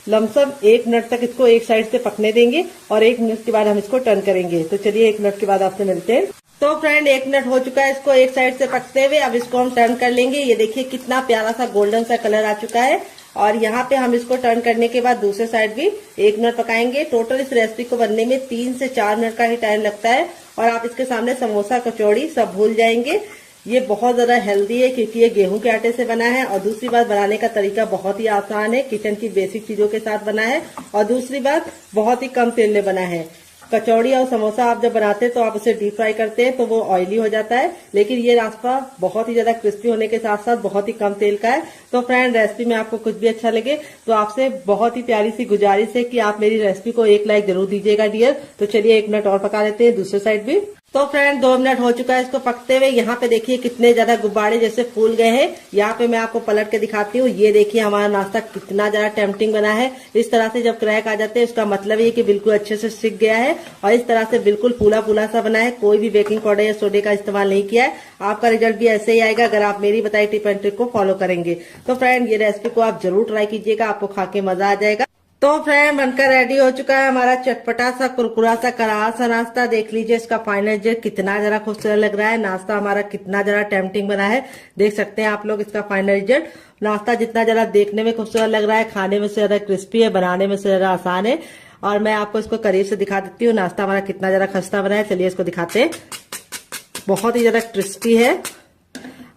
लमसम 1 मिनट तक इसको एक साइड से पकने देंगे, और 1 मिनट के बाद हम इसको टर्न करेंगे। तो चलिए 1 मिनट के बाद आपसे मिलते हैं। तो फ्रेंड 1 मिनट हो चुका है इसको एक साइड से पकते हुए। अब इसको हम टर्न कर लेंगे। ये देखिए कितना प्यारा सा गोल्डन सा कलर आ चुका है, और यहाँ पे हम इसको टर्न करने के बाद दूसरे साइड भी 1 मिनट पकाएंगे। टोटल इस रेसिपी को बनने में 3 से 4 मिनट का ही टाइम लगता है, और आप इसके सामने समोसा कचौड़ी सब भूल जाएंगे। ये बहुत ज्यादा हेल्दी है क्योंकि ये गेहूं के आटे से बना है, और दूसरी बात बनाने का तरीका बहुत ही आसान है, किचन की बेसिक चीजों के साथ बना है, और दूसरी बात बहुत ही कम तेल में बना है। कचौड़ी और समोसा आप जब बनाते हैं तो आप उसे डीप फ्राई करते हैं तो वो ऑयली हो जाता है, लेकिन ये नाश्ता बहुत ही ज्यादा क्रिस्पी होने के साथ साथ बहुत ही कम तेल का है। तो फ्रेंड रेसिपी में आपको कुछ भी अच्छा लगे तो आपसे बहुत ही प्यारी सी गुजारिश है कि आप मेरी रेसिपी को 1 लाइक जरूर दीजिएगा डियर। तो चलिए 1 मिनट और पका लेते हैं दूसरे साइड भी। तो फ्रेंड 2 मिनट हो चुका है इसको पकते हुए। यहाँ पे देखिए कितने ज्यादा गुब्बारे जैसे फूल गए हैं। यहाँ पे मैं आपको पलट के दिखाती हूँ। ये देखिए हमारा नाश्ता कितना ज्यादा टेम्पटिंग बना है। इस तरह से जब क्रैक आ जाते हैं उसका मतलब ये कि बिल्कुल अच्छे से सिक गया है, और इस तरह से बिल्कुल फूला फूला सा बना है। कोई भी बेकिंग पाउडर या सोडे का इस्तेमाल नहीं किया है। आपका रिजल्ट भी ऐसे ही आएगा अगर आप मेरी बताई टिप एंड ट्रिक को फॉलो करेंगे। तो फ्रेंड ये रेसिपी को आप जरूर ट्राई कीजिएगा, आपको खा के मजा आ जाएगा। तो फ्रेंड बनकर रेडी हो चुका है हमारा चटपटा सा कुरकुरा सा करारा सा नाश्ता। देख लीजिए इसका फाइनल रिजल्ट कितना जरा खूबसूरत लग रहा है। नाश्ता हमारा कितना जरा टेम्पटिंग बना है, देख सकते हैं आप लोग इसका फाइनल रिजल्ट। नाश्ता जितना जरा देखने में खूबसूरत लग रहा है, खाने में से ज्यादा क्रिस्पी है, बनाने में से ज्यादा आसान है। और मैं आपको इसको करीब से दिखा देती हूँ नाश्ता हमारा कितना जरा खस्ता बना है। चलिए इसको दिखाते हैं। बहुत ही ज्यादा क्रिस्पी है,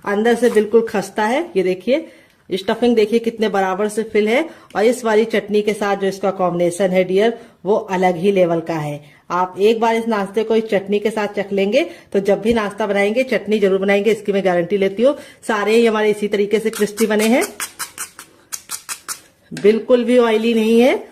अंदर से बिल्कुल खस्ता है। ये देखिए स्टफिंग देखिए कितने बराबर से फिल है, और इस वाली चटनी के साथ जो इसका कॉम्बिनेशन है डियर वो अलग ही लेवल का है। आप एक बार इस नाश्ते को इस चटनी के साथ चख लेंगे तो जब भी नाश्ता बनाएंगे चटनी जरूर बनाएंगे, इसकी मैं गारंटी लेती हूँ। सारे ही हमारे इसी तरीके से क्रिस्पी बने हैं, बिल्कुल भी ऑयली नहीं है,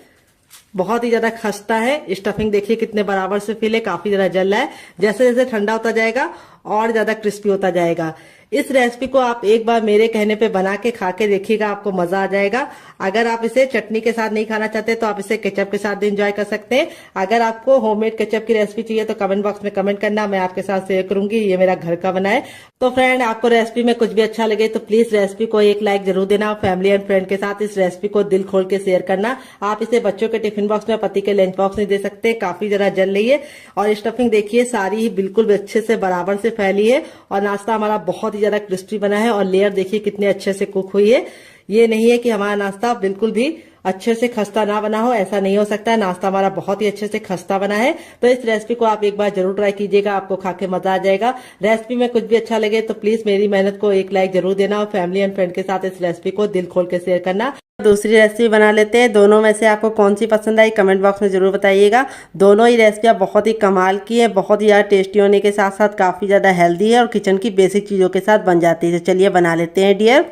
बहुत ही ज्यादा खस्ता है। स्टफिंग देखिए कितने बराबर से फिल है, काफी ज्यादा जल रहा है। जैसे जैसे ठंडा होता जाएगा और ज्यादा क्रिस्पी होता जाएगा। इस रेसिपी को आप एक बार मेरे कहने पे बना के खा के देखिएगा, आपको मजा आ जाएगा। अगर आप इसे चटनी के साथ नहीं खाना चाहते तो आप इसे केचप के साथ भी एंजॉय कर सकते हैं। अगर आपको होममेड केचप की रेसिपी चाहिए तो कमेंट बॉक्स में कमेंट करना, मैं आपके साथ शेयर करूंगी। ये मेरा घर का बना है। तो फ्रेंड आपको रेसिपी में कुछ भी अच्छा लगे तो प्लीज रेसिपी को 1 लाइक जरूर देना। फैमिली एंड फ्रेंड के साथ इस रेसिपी को दिल खोल के शेयर करना। आप इसे बच्चों के टिफिन बॉक्स में, पति के लंच बॉक्स में दे सकते हैं। काफी जरा जल रही है, और स्टफिंग देखिए सारी ही बिल्कुल अच्छे से बराबर से फैली है, और नाश्ता हमारा बहुत ही ज्यादा क्रिस्पी बना है, और लेयर देखिए कितने अच्छे से कुक हुई है। ये नहीं है कि हमारा नाश्ता बिल्कुल भी अच्छे से खस्ता ना बना हो, ऐसा नहीं हो सकता। नाश्ता हमारा बहुत ही अच्छे से खस्ता बना है। तो इस रेसिपी को आप एक बार जरूर ट्राई कीजिएगा, आपको खा के मजा आ जाएगा। रेसिपी में कुछ भी अच्छा लगे तो प्लीज मेरी मेहनत को 1 लाइक जरूर देना, और फैमिली एंड फ्रेंड के साथ इस रेसिपी को दिल खोल के शेयर करना। दूसरी रेसिपी बना लेते हैं। दोनों में से आपको कौन सी पसंद आई कमेंट बॉक्स में जरूर बताइएगा। दोनों ही रेसिपियाँ बहुत ही कमाल की है, बहुत ही ज्यादा टेस्टी होने के साथ साथ काफी ज्यादा हेल्दी है, और किचन की बेसिक चीजों के साथ बन जाती है। तो चलिए बना लेते हैं डियर।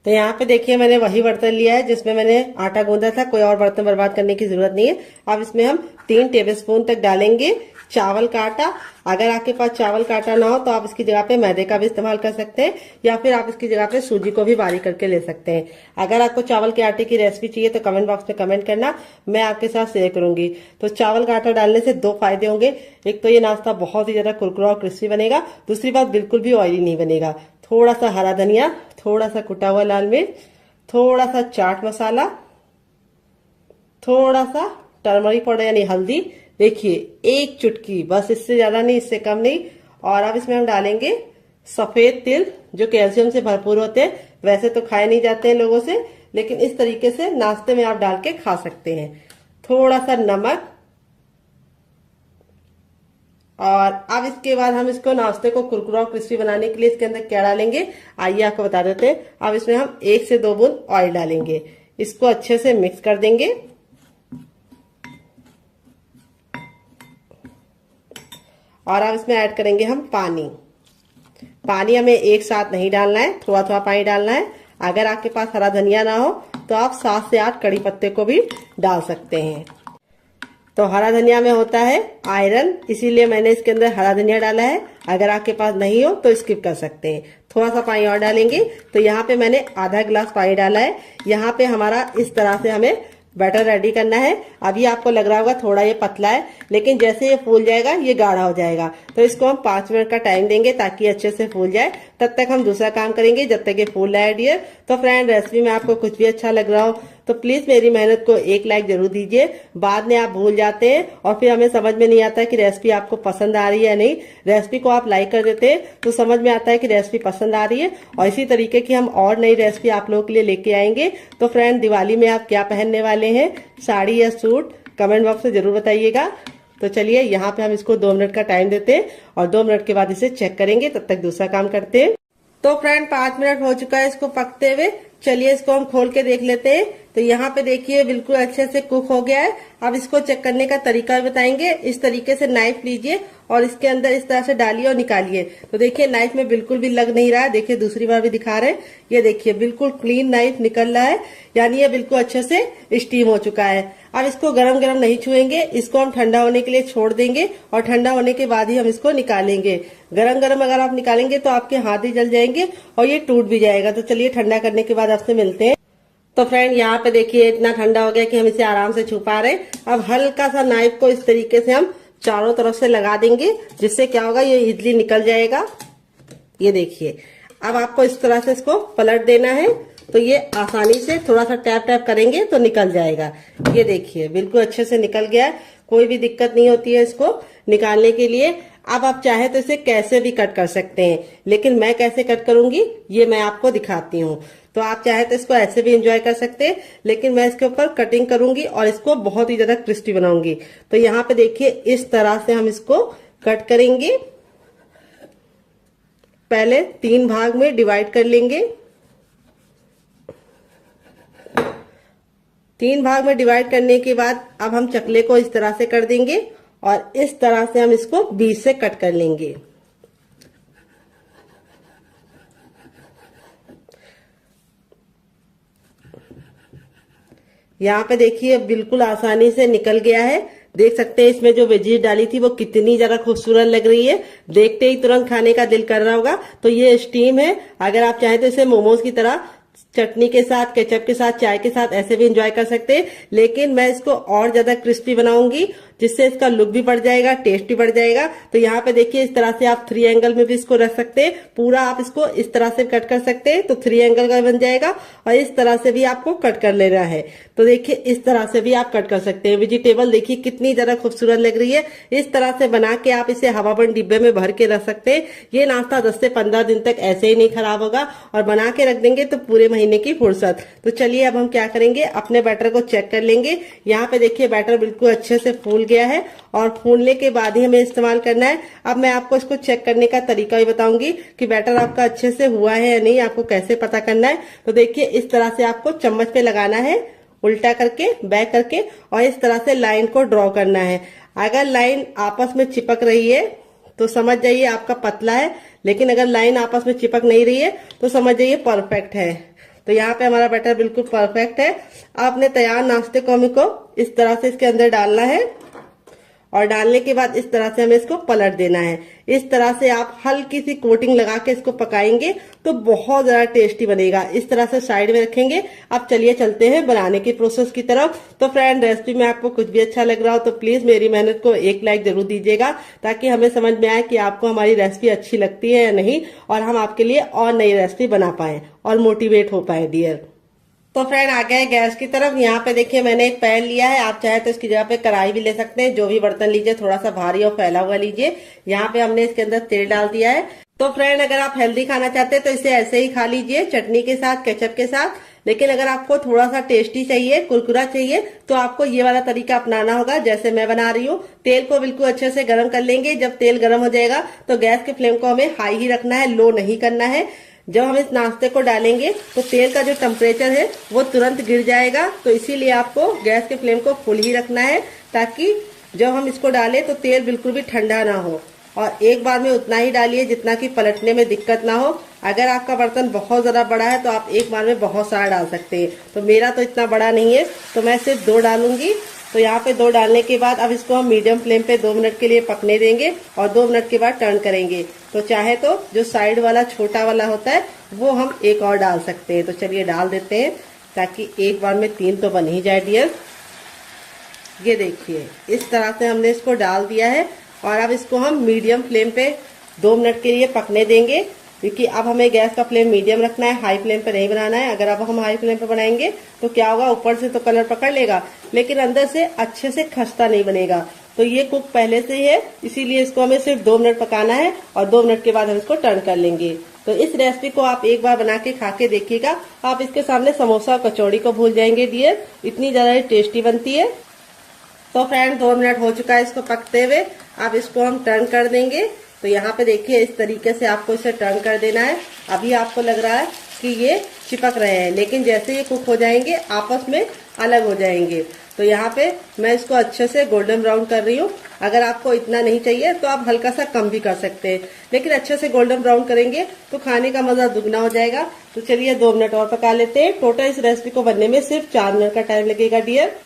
तो यहाँ पे देखिए मैंने वही बर्तन लिया है जिसमें मैंने आटा गूंदा था, कोई और बर्तन बर्बाद करने की जरूरत नहीं है। अब इसमें हम 3 टेबलस्पून तक डालेंगे चावल का आटा। अगर आपके पास चावल का आटा ना हो तो आप इसकी जगह पे मैदे का भी इस्तेमाल कर सकते हैं, या फिर आप इसकी जगह पे सूजी को भी बारीक करके ले सकते हैं। अगर आपको चावल के आटे की रेसिपी चाहिए तो कमेंट बॉक्स में कमेंट करना, मैं आपके साथ शेयर करूंगी। तो चावल का आटा डालने से 2 फायदे होंगे। एक तो ये नाश्ता बहुत ही ज्यादा कुरकुरा और क्रिस्पी बनेगा, दूसरी बात बिल्कुल भी ऑयली नहीं बनेगा। थोड़ा सा हरा धनिया, थोड़ा सा कुटा हुआ लाल मिर्च, थोड़ा सा चाट मसाला, थोड़ा सा टर्मरिक पाउडर यानी हल्दी, देखिए 1 चुटकी, बस इससे ज्यादा नहीं, इससे कम नहीं। और अब इसमें हम डालेंगे सफेद तिल जो कैल्शियम से भरपूर होते हैं। वैसे तो खाए नहीं जाते हैं लोगों से, लेकिन इस तरीके से नाश्ते में आप डाल के खा सकते हैं। थोड़ा सा नमक, और अब इसके बाद हम इसको नाश्ते को कुरकुरा और क्रिस्पी बनाने के लिए इसके अंदर क्या डालेंगे आइए आपको बता देते हैं। अब इसमें हम 1 से 2 बूंद ऑयल डालेंगे, इसको अच्छे से मिक्स कर देंगे। और अब इसमें ऐड करेंगे हम पानी। पानी हमें एक साथ नहीं डालना है, थोड़ा थोड़ा पानी डालना है। अगर आपके पास हरा धनिया ना हो तो आप 7 से 8 कड़ी पत्ते को भी डाल सकते हैं। तो हरा धनिया में होता है आयरन, इसीलिए मैंने इसके अंदर हरा धनिया डाला है। अगर आपके पास नहीं हो तो स्किप कर सकते हैं। थोड़ा सा पानी और डालेंगे। तो यहाँ पे मैंने आधा गिलास पानी डाला है। यहाँ पे हमारा इस तरह से हमें बैटर रेडी करना है। अभी आपको लग रहा होगा थोड़ा ये पतला है, लेकिन जैसे ये फूल जाएगा ये गाढ़ा हो जाएगा। तो इसको हम 5 मिनट का टाइम देंगे ताकि अच्छे से फूल जाए। तब तक हम दूसरा काम करेंगे जब तक ये फूल रहा है डियर। तो फ्रेंड, रेसिपी में आपको कुछ भी अच्छा लग रहा हो तो प्लीज मेरी मेहनत को एक लाइक जरूर दीजिए। बाद में आप भूल जाते हैं और फिर हमें समझ में नहीं आता कि रेसिपी आपको पसंद आ रही है या नहीं। रेसिपी को आप लाइक कर देते हैं तो समझ में आता है कि रेसिपी पसंद आ रही है। और इसी तरीके की हम और नई रेसिपी आप लोगों के लिए लेके आएंगे। तो फ्रेंड, दिवाली में आप क्या पहनने वाले हैं, साड़ी या सूट, कमेंट बॉक्स में जरूर बताइएगा। तो चलिए यहाँ पे हम इसको 2 मिनट का टाइम देते हैं और 2 मिनट के बाद इसे चेक करेंगे। तब तक दूसरा काम करते हैं। तो फ्रेंड, 5 मिनट हो चुका है इसको पकते हुए। चलिए इसको हम खोल के देख लेते हैं। तो यहाँ पे देखिए बिल्कुल अच्छे से कुक हो गया है। अब इसको चेक करने का तरीका भी बताएंगे। इस तरीके से नाइफ लीजिए और इसके अंदर इस तरह से डालिए और निकालिए। तो देखिए नाइफ में बिल्कुल भी लग नहीं रहा है। देखिए दूसरी बार भी दिखा रहे हैं, ये देखिए बिल्कुल क्लीन नाइफ निकल रहा है, यानी ये बिल्कुल अच्छे से स्टीम हो चुका है। अब इसको गरम गरम नहीं छुएंगे, इसको हम ठंडा होने के लिए छोड़ देंगे और ठंडा होने के बाद ही हम इसको निकालेंगे। गरम गरम अगर आप निकालेंगे तो आपके हाथ ही जल जाएंगे और ये टूट भी जाएगा। तो चलिए ठंडा करने के बाद आपसे मिलते हैं। तो फ्रेंड, यहाँ पे देखिए इतना ठंडा हो गया कि हम इसे आराम से छू पा रहे हैं। अब हल्का सा नाइफ को इस तरीके से हम चारों तरफ से लगा देंगे, जिससे क्या होगा ये इजली निकल जाएगा। ये देखिए, अब आपको इस तरह से इसको पलट देना है। तो ये आसानी से थोड़ा सा टैप टैप करेंगे तो निकल जाएगा। ये देखिए बिल्कुल अच्छे से निकल गया है, कोई भी दिक्कत नहीं होती है इसको निकालने के लिए। अब आप चाहे तो इसे कैसे भी कट कर सकते हैं, लेकिन मैं कैसे कट करूंगी ये मैं आपको दिखाती हूँ। तो आप चाहे तो इसको ऐसे भी एंजॉय कर सकते हैं, लेकिन मैं इसके ऊपर कटिंग करूंगी और इसको बहुत ही ज्यादा क्रिस्पी बनाऊंगी। तो यहाँ पे देखिए इस तरह से हम इसको कट करेंगे। पहले 3 भाग में डिवाइड कर लेंगे। 3 भाग में डिवाइड करने के बाद अब हम चकले को इस तरह से कर देंगे और इस तरह से हम इसको बीच से कट कर लेंगे। यहाँ पे देखिए बिल्कुल आसानी से निकल गया है। देख सकते हैं इसमें जो वेजीज डाली थी वो कितनी ज्यादा खूबसूरत लग रही है। देखते ही तुरंत खाने का दिल कर रहा होगा। तो ये स्टीम है। अगर आप चाहें तो इसे मोमोज की तरह चटनी के साथ, केचप के साथ, चाय के साथ ऐसे भी एंजॉय कर सकते हैं, लेकिन मैं इसको और ज्यादा क्रिस्पी बनाऊंगी, जिससे इसका लुक भी बढ़ जाएगा, टेस्ट भी बढ़ जाएगा। तो यहाँ पे देखिए इस तरह से आप 3 एंगल में भी इसको रख सकते हैं। पूरा आप इसको इस तरह से कट कर सकते हैं तो 3 एंगल का बन जाएगा। और इस तरह से भी आपको कट कर लेना है। तो देखिए इस तरह से भी आप कट कर सकते हैं। वेजिटेबल देखिए कितनी ज्यादा खूबसूरत लग रही है। इस तरह से बना के आप इसे हवाबंद डिब्बे में भर के रख सकते हैं। ये नाश्ता 10 से 15 दिन तक ऐसे ही नहीं खराब होगा और बना के रख देंगे तो पूरे महीने की फुर्सत। तो चलिए अब हम क्या करेंगे, अपने बैटर को चेक कर लेंगे। यहाँ पे देखिए बैटर बिल्कुल अच्छे से फूल गया है और फूलने के बाद ही हमें इस्तेमाल करना है। अब मैं आपको इसको चेक करने का तरीका भी बताऊंगी कि बैटर आपका अच्छे से हुआ है या नहीं, आपको कैसे पता करना है। तो देखिए इस तरह से आपको चम्मच पे लगाना है, उल्टा करके, बैक करके, और इस तरह से लाइन को ड्रॉ करना है। अगर लाइन आपस में चिपक रही है तो समझ जाइए आपका पतला है, लेकिन अगर लाइन आपस में चिपक नहीं रही है तो समझ जाइए परफेक्ट है। तो यहाँ पे हमारा बैटर बिल्कुल परफेक्ट है। आपने तैयार नाश्ते को हमको इस तरह से इसके अंदर डालना है और डालने के बाद इस तरह से हमें इसको पलट देना है। इस तरह से आप हल्की सी कोटिंग लगा के इसको पकाएंगे तो बहुत ज्यादा टेस्टी बनेगा। इस तरह से साइड में रखेंगे। अब चलिए चलते हैं बनाने की प्रोसेस की तरफ। तो फ्रेंड, रेसिपी में आपको कुछ भी अच्छा लग रहा हो तो प्लीज मेरी मेहनत को एक लाइक जरूर दीजिएगा, ताकि हमें समझ में आए कि आपको हमारी रेसिपी अच्छी लगती है या नहीं, और हम आपके लिए और नई रेसिपी बना पाए और मोटिवेट हो पाए डियर। तो फ्रेंड आ गए गैस की तरफ। यहाँ पे देखिए मैंने एक पैन लिया है। आप चाहे तो इसकी जगह पे कढ़ाई भी ले सकते हैं। जो भी बर्तन लीजिए थोड़ा सा भारी और फैला हुआ लीजिए। यहाँ पे हमने इसके अंदर तेल डाल दिया है। तो फ्रेंड, अगर आप हेल्दी खाना चाहते हैं तो इसे ऐसे ही खा लीजिए, चटनी के साथ, केचप के साथ। लेकिन अगर आपको थोड़ा सा टेस्टी चाहिए, कुरकुरा चाहिए, तो आपको ये वाला तरीका अपनाना होगा जैसे मैं बना रही हूँ। तेल को बिल्कुल अच्छे से गर्म कर लेंगे। जब तेल गर्म हो जाएगा तो गैस के फ्लेम को हमें हाई ही रखना है, लो नहीं करना है। जब हम इस नाश्ते को डालेंगे तो तेल का जो टेम्परेचर है वो तुरंत गिर जाएगा, तो इसीलिए आपको गैस के फ्लेम को फुल ही रखना है, ताकि जब हम इसको डालें तो तेल बिल्कुल भी ठंडा ना हो। और एक बार में उतना ही डालिए जितना कि पलटने में दिक्कत ना हो। अगर आपका बर्तन बहुत ज्यादा बड़ा है तो आप एक बार में बहुत सारा डाल सकते हैं। तो मेरा तो इतना बड़ा नहीं है, तो मैं सिर्फ 2 डालूंगी। तो यहाँ पे 2 डालने के बाद अब इसको हम मीडियम फ्लेम पे 2 मिनट के लिए पकने देंगे और 2 मिनट के बाद टर्न करेंगे। तो चाहे तो जो साइड वाला छोटा वाला होता है वो हम एक और डाल सकते हैं। तो चलिए डाल देते हैं, ताकि एक बार में 3 तो बन ही जाए डियर। ये देखिए इस तरह से हमने इसको डाल दिया है और अब इसको हम मीडियम फ्लेम पे 2 मिनट के लिए पकने देंगे, क्योंकि अब हमें गैस का फ्लेम मीडियम रखना है, हाई फ्लेम पे नहीं बनाना है। अगर अब हम हाई फ्लेम पे बनाएंगे तो क्या होगा, ऊपर से तो कलर पकड़ लेगा लेकिन अंदर से अच्छे से खस्ता नहीं बनेगा। तो ये कुक पहले से ही है, इसीलिए इसको हमें सिर्फ 2 मिनट पकाना है और 2 मिनट के बाद हम इसको टर्न कर लेंगे। तो इस रेसिपी को आप एक बार बना के खा के देखिएगा, आप इसके सामने समोसा और कचौड़ी को भूल जाएंगे डियर, इतनी ज्यादा टेस्टी बनती है। तो फ्रेंड 2 मिनट हो चुका है इसको पकते हुए, अब इसको हम टर्न कर देंगे। तो यहाँ पे देखिए इस तरीके से आपको इसे टर्न कर देना है। अभी आपको लग रहा है कि ये चिपक रहे हैं, लेकिन जैसे ये कुक हो जाएंगे आपस में अलग हो जाएंगे। तो यहाँ पे मैं इसको अच्छे से गोल्डन ब्राउन कर रही हूँ। अगर आपको इतना नहीं चाहिए तो आप हल्का सा कम भी कर सकते हैं, लेकिन अच्छे से गोल्डन ब्राउन करेंगे तो खाने का मजा दुगना हो जाएगा। तो चलिए 2 मिनट और पका लेते हैं। टोटल इस रेसिपी को बनने में सिर्फ 4 मिनट का टाइम लगेगा डियर।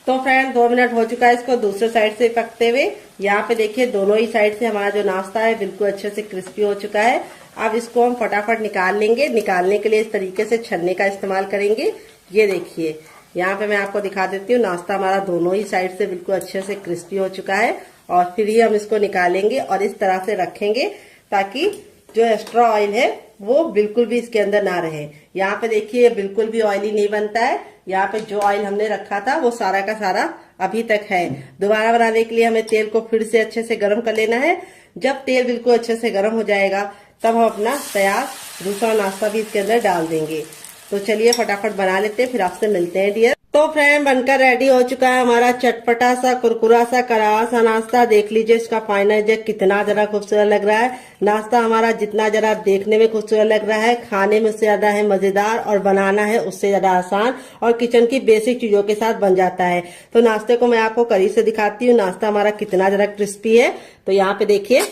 तो फ्रेंड 2 मिनट हो चुका है इसको दूसरे साइड से पकते हुए। यहाँ पे देखिए दोनों ही साइड से हमारा जो नाश्ता है बिल्कुल अच्छे से क्रिस्पी हो चुका है। अब इसको हम फटाफट निकाल लेंगे। निकालने के लिए इस तरीके से छन्ने का इस्तेमाल करेंगे। ये देखिए यहाँ पे मैं आपको दिखा देती हूँ, नाश्ता हमारा दोनों ही साइड से बिल्कुल अच्छे से क्रिस्पी हो चुका है। और फिर ही हम इसको निकालेंगे और इस तरह से रखेंगे ताकि जो एक्स्ट्रा ऑयल है वो बिल्कुल भी इसके अंदर ना रहे। यहाँ पे देखिए बिल्कुल भी ऑयली नहीं बनता है। यहाँ पे जो ऑयल हमने रखा था वो सारा का सारा अभी तक है। दोबारा बनाने के लिए हमें तेल को फिर से अच्छे से गर्म कर लेना है। जब तेल बिल्कुल अच्छे से गर्म हो जाएगा तब हम अपना तैयार दूसरा नाश्ता भी इसके अंदर डाल देंगे। तो चलिए फटाफट बना लेते हैं, फिर आपसे मिलते हैं डियर। तो फ्रेंड बनकर रेडी हो चुका है हमारा चटपटा सा कुरकुरा सा करारा सा नाश्ता। देख लीजिए इसका फाइनल जग कितना जरा खूबसूरत लग रहा है। नाश्ता हमारा जितना जरा देखने में खूबसूरत लग रहा है, खाने में उससे ज्यादा है मजेदार और बनाना है उससे ज्यादा आसान और किचन की बेसिक चीजों के साथ बन जाता है। तो नाश्ते को मैं आपको करीब से दिखाती हूँ, नाश्ता हमारा कितना जरा क्रिस्पी है। तो यहाँ पे देखिए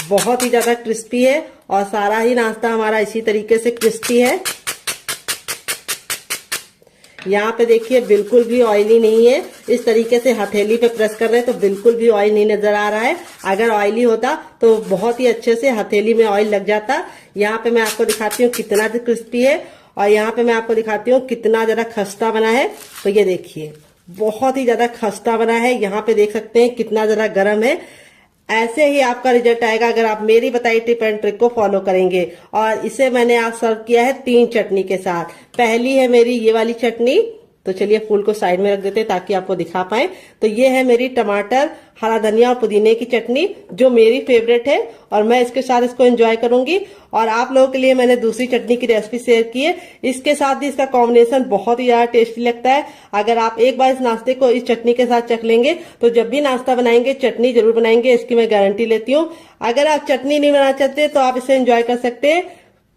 बहुत ही ज्यादा क्रिस्पी है और सारा ही नाश्ता हमारा इसी तरीके से क्रिस्पी है। यहाँ पे देखिए बिल्कुल भी ऑयली नहीं है। इस तरीके से हथेली पे प्रेस कर रहे हैं तो बिल्कुल भी ऑयल नहीं नजर आ रहा है। अगर ऑयली होता तो बहुत ही अच्छे से हथेली में ऑयल लग जाता। यहाँ पे मैं आपको दिखाती हूँ कितना क्रिस्पी है और यहाँ पे मैं आपको दिखाती हूँ कितना जरा खस्ता बना है। तो ये देखिए बहुत ही ज्यादा खस्ता बना है। यहाँ पे देख सकते हैं कितना जरा गर्म है। ऐसे ही आपका रिजल्ट आएगा अगर आप मेरी बताई टिप एंड ट्रिक को फॉलो करेंगे। और इसे मैंने आज सर्व किया है 3 चटनी के साथ। पहली है मेरी ये वाली चटनी, तो चलिए फूल को साइड में रख देते हैं ताकि आपको दिखा पाए। तो ये है मेरी टमाटर, हरा धनिया और पुदीने की चटनी जो मेरी फेवरेट है और मैं इसके साथ इसको एंजॉय करूंगी। और आप लोगों के लिए मैंने दूसरी चटनी की रेसिपी शेयर की है, इसके साथ भी इसका कॉम्बिनेशन बहुत ही ज्यादा टेस्टी लगता है। अगर आप एक बार इस नाश्ते को इस चटनी के साथ चख लेंगे तो जब भी नाश्ता बनाएंगे चटनी जरूर बनाएंगे, इसकी मैं गारंटी लेती हूँ। अगर आप चटनी नहीं बनाना चाहते तो आप इसे एंजॉय कर सकते हैं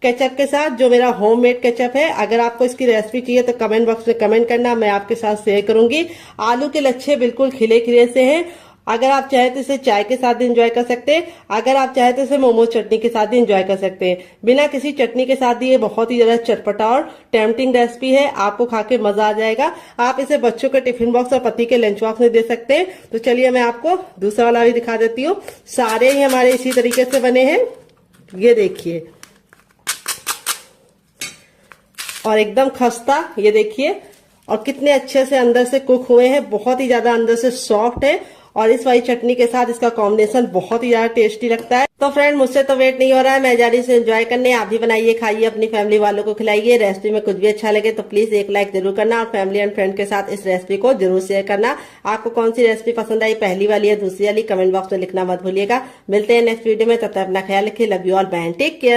केचप के साथ, जो मेरा होममेड केचप है। अगर आपको इसकी रेसिपी चाहिए तो कमेंट बॉक्स में कमेंट करना, मैं आपके साथ शेयर करूंगी। आलू के लच्छे बिल्कुल खिले खिले से हैं। अगर आप चाहे तो इसे चाय के साथ भी एंजॉय कर सकते हैं, अगर आप चाहे तो इसे मोमोज चटनी के साथ भी एंजॉय कर सकते हैं। बिना किसी चटनी के साथ भी ये बहुत ही ज्यादा चटपटा और टेम्पटिंग रेसिपी है, आपको खा के मजा आ जाएगा। आप इसे बच्चों के टिफिन बॉक्स और पति के लंच बॉक्स में दे सकते हैं। तो चलिए मैं आपको दूसरा वाला भी दिखा देती हूँ। सारे ही हमारे इसी तरीके से बने हैं, ये देखिए, और एकदम खस्ता, ये देखिए, और कितने अच्छे से अंदर से कुक हुए हैं, बहुत ही ज्यादा अंदर से सॉफ्ट है। और इस वाली चटनी के साथ इसका कॉम्बिनेशन बहुत ही ज्यादा टेस्टी लगता है। तो फ्रेंड मुझसे तो वेट नहीं हो रहा है, मैं जा रही से एंजॉय करने। आप भी बनाइए, खाइए, अपनी फैमिली वालों को खिलाइए। रेसिपी में कुछ भी अच्छा लगे तो प्लीज एक लाइक जरूर करना और फैमिली एंड फ्रेंड के साथ इस रेसिपी को जरूर शेयर करना। आपको कौन सी रेसिपी पसंद आई, पहली वाली या दूसरी वाली, कमेंट बॉक्स में लिखना मत भूलिएगा। मिलते हैं नेक्स्ट वीडियो में, तब तक अपना ख्याल रखिए। Love you all, bye, take care.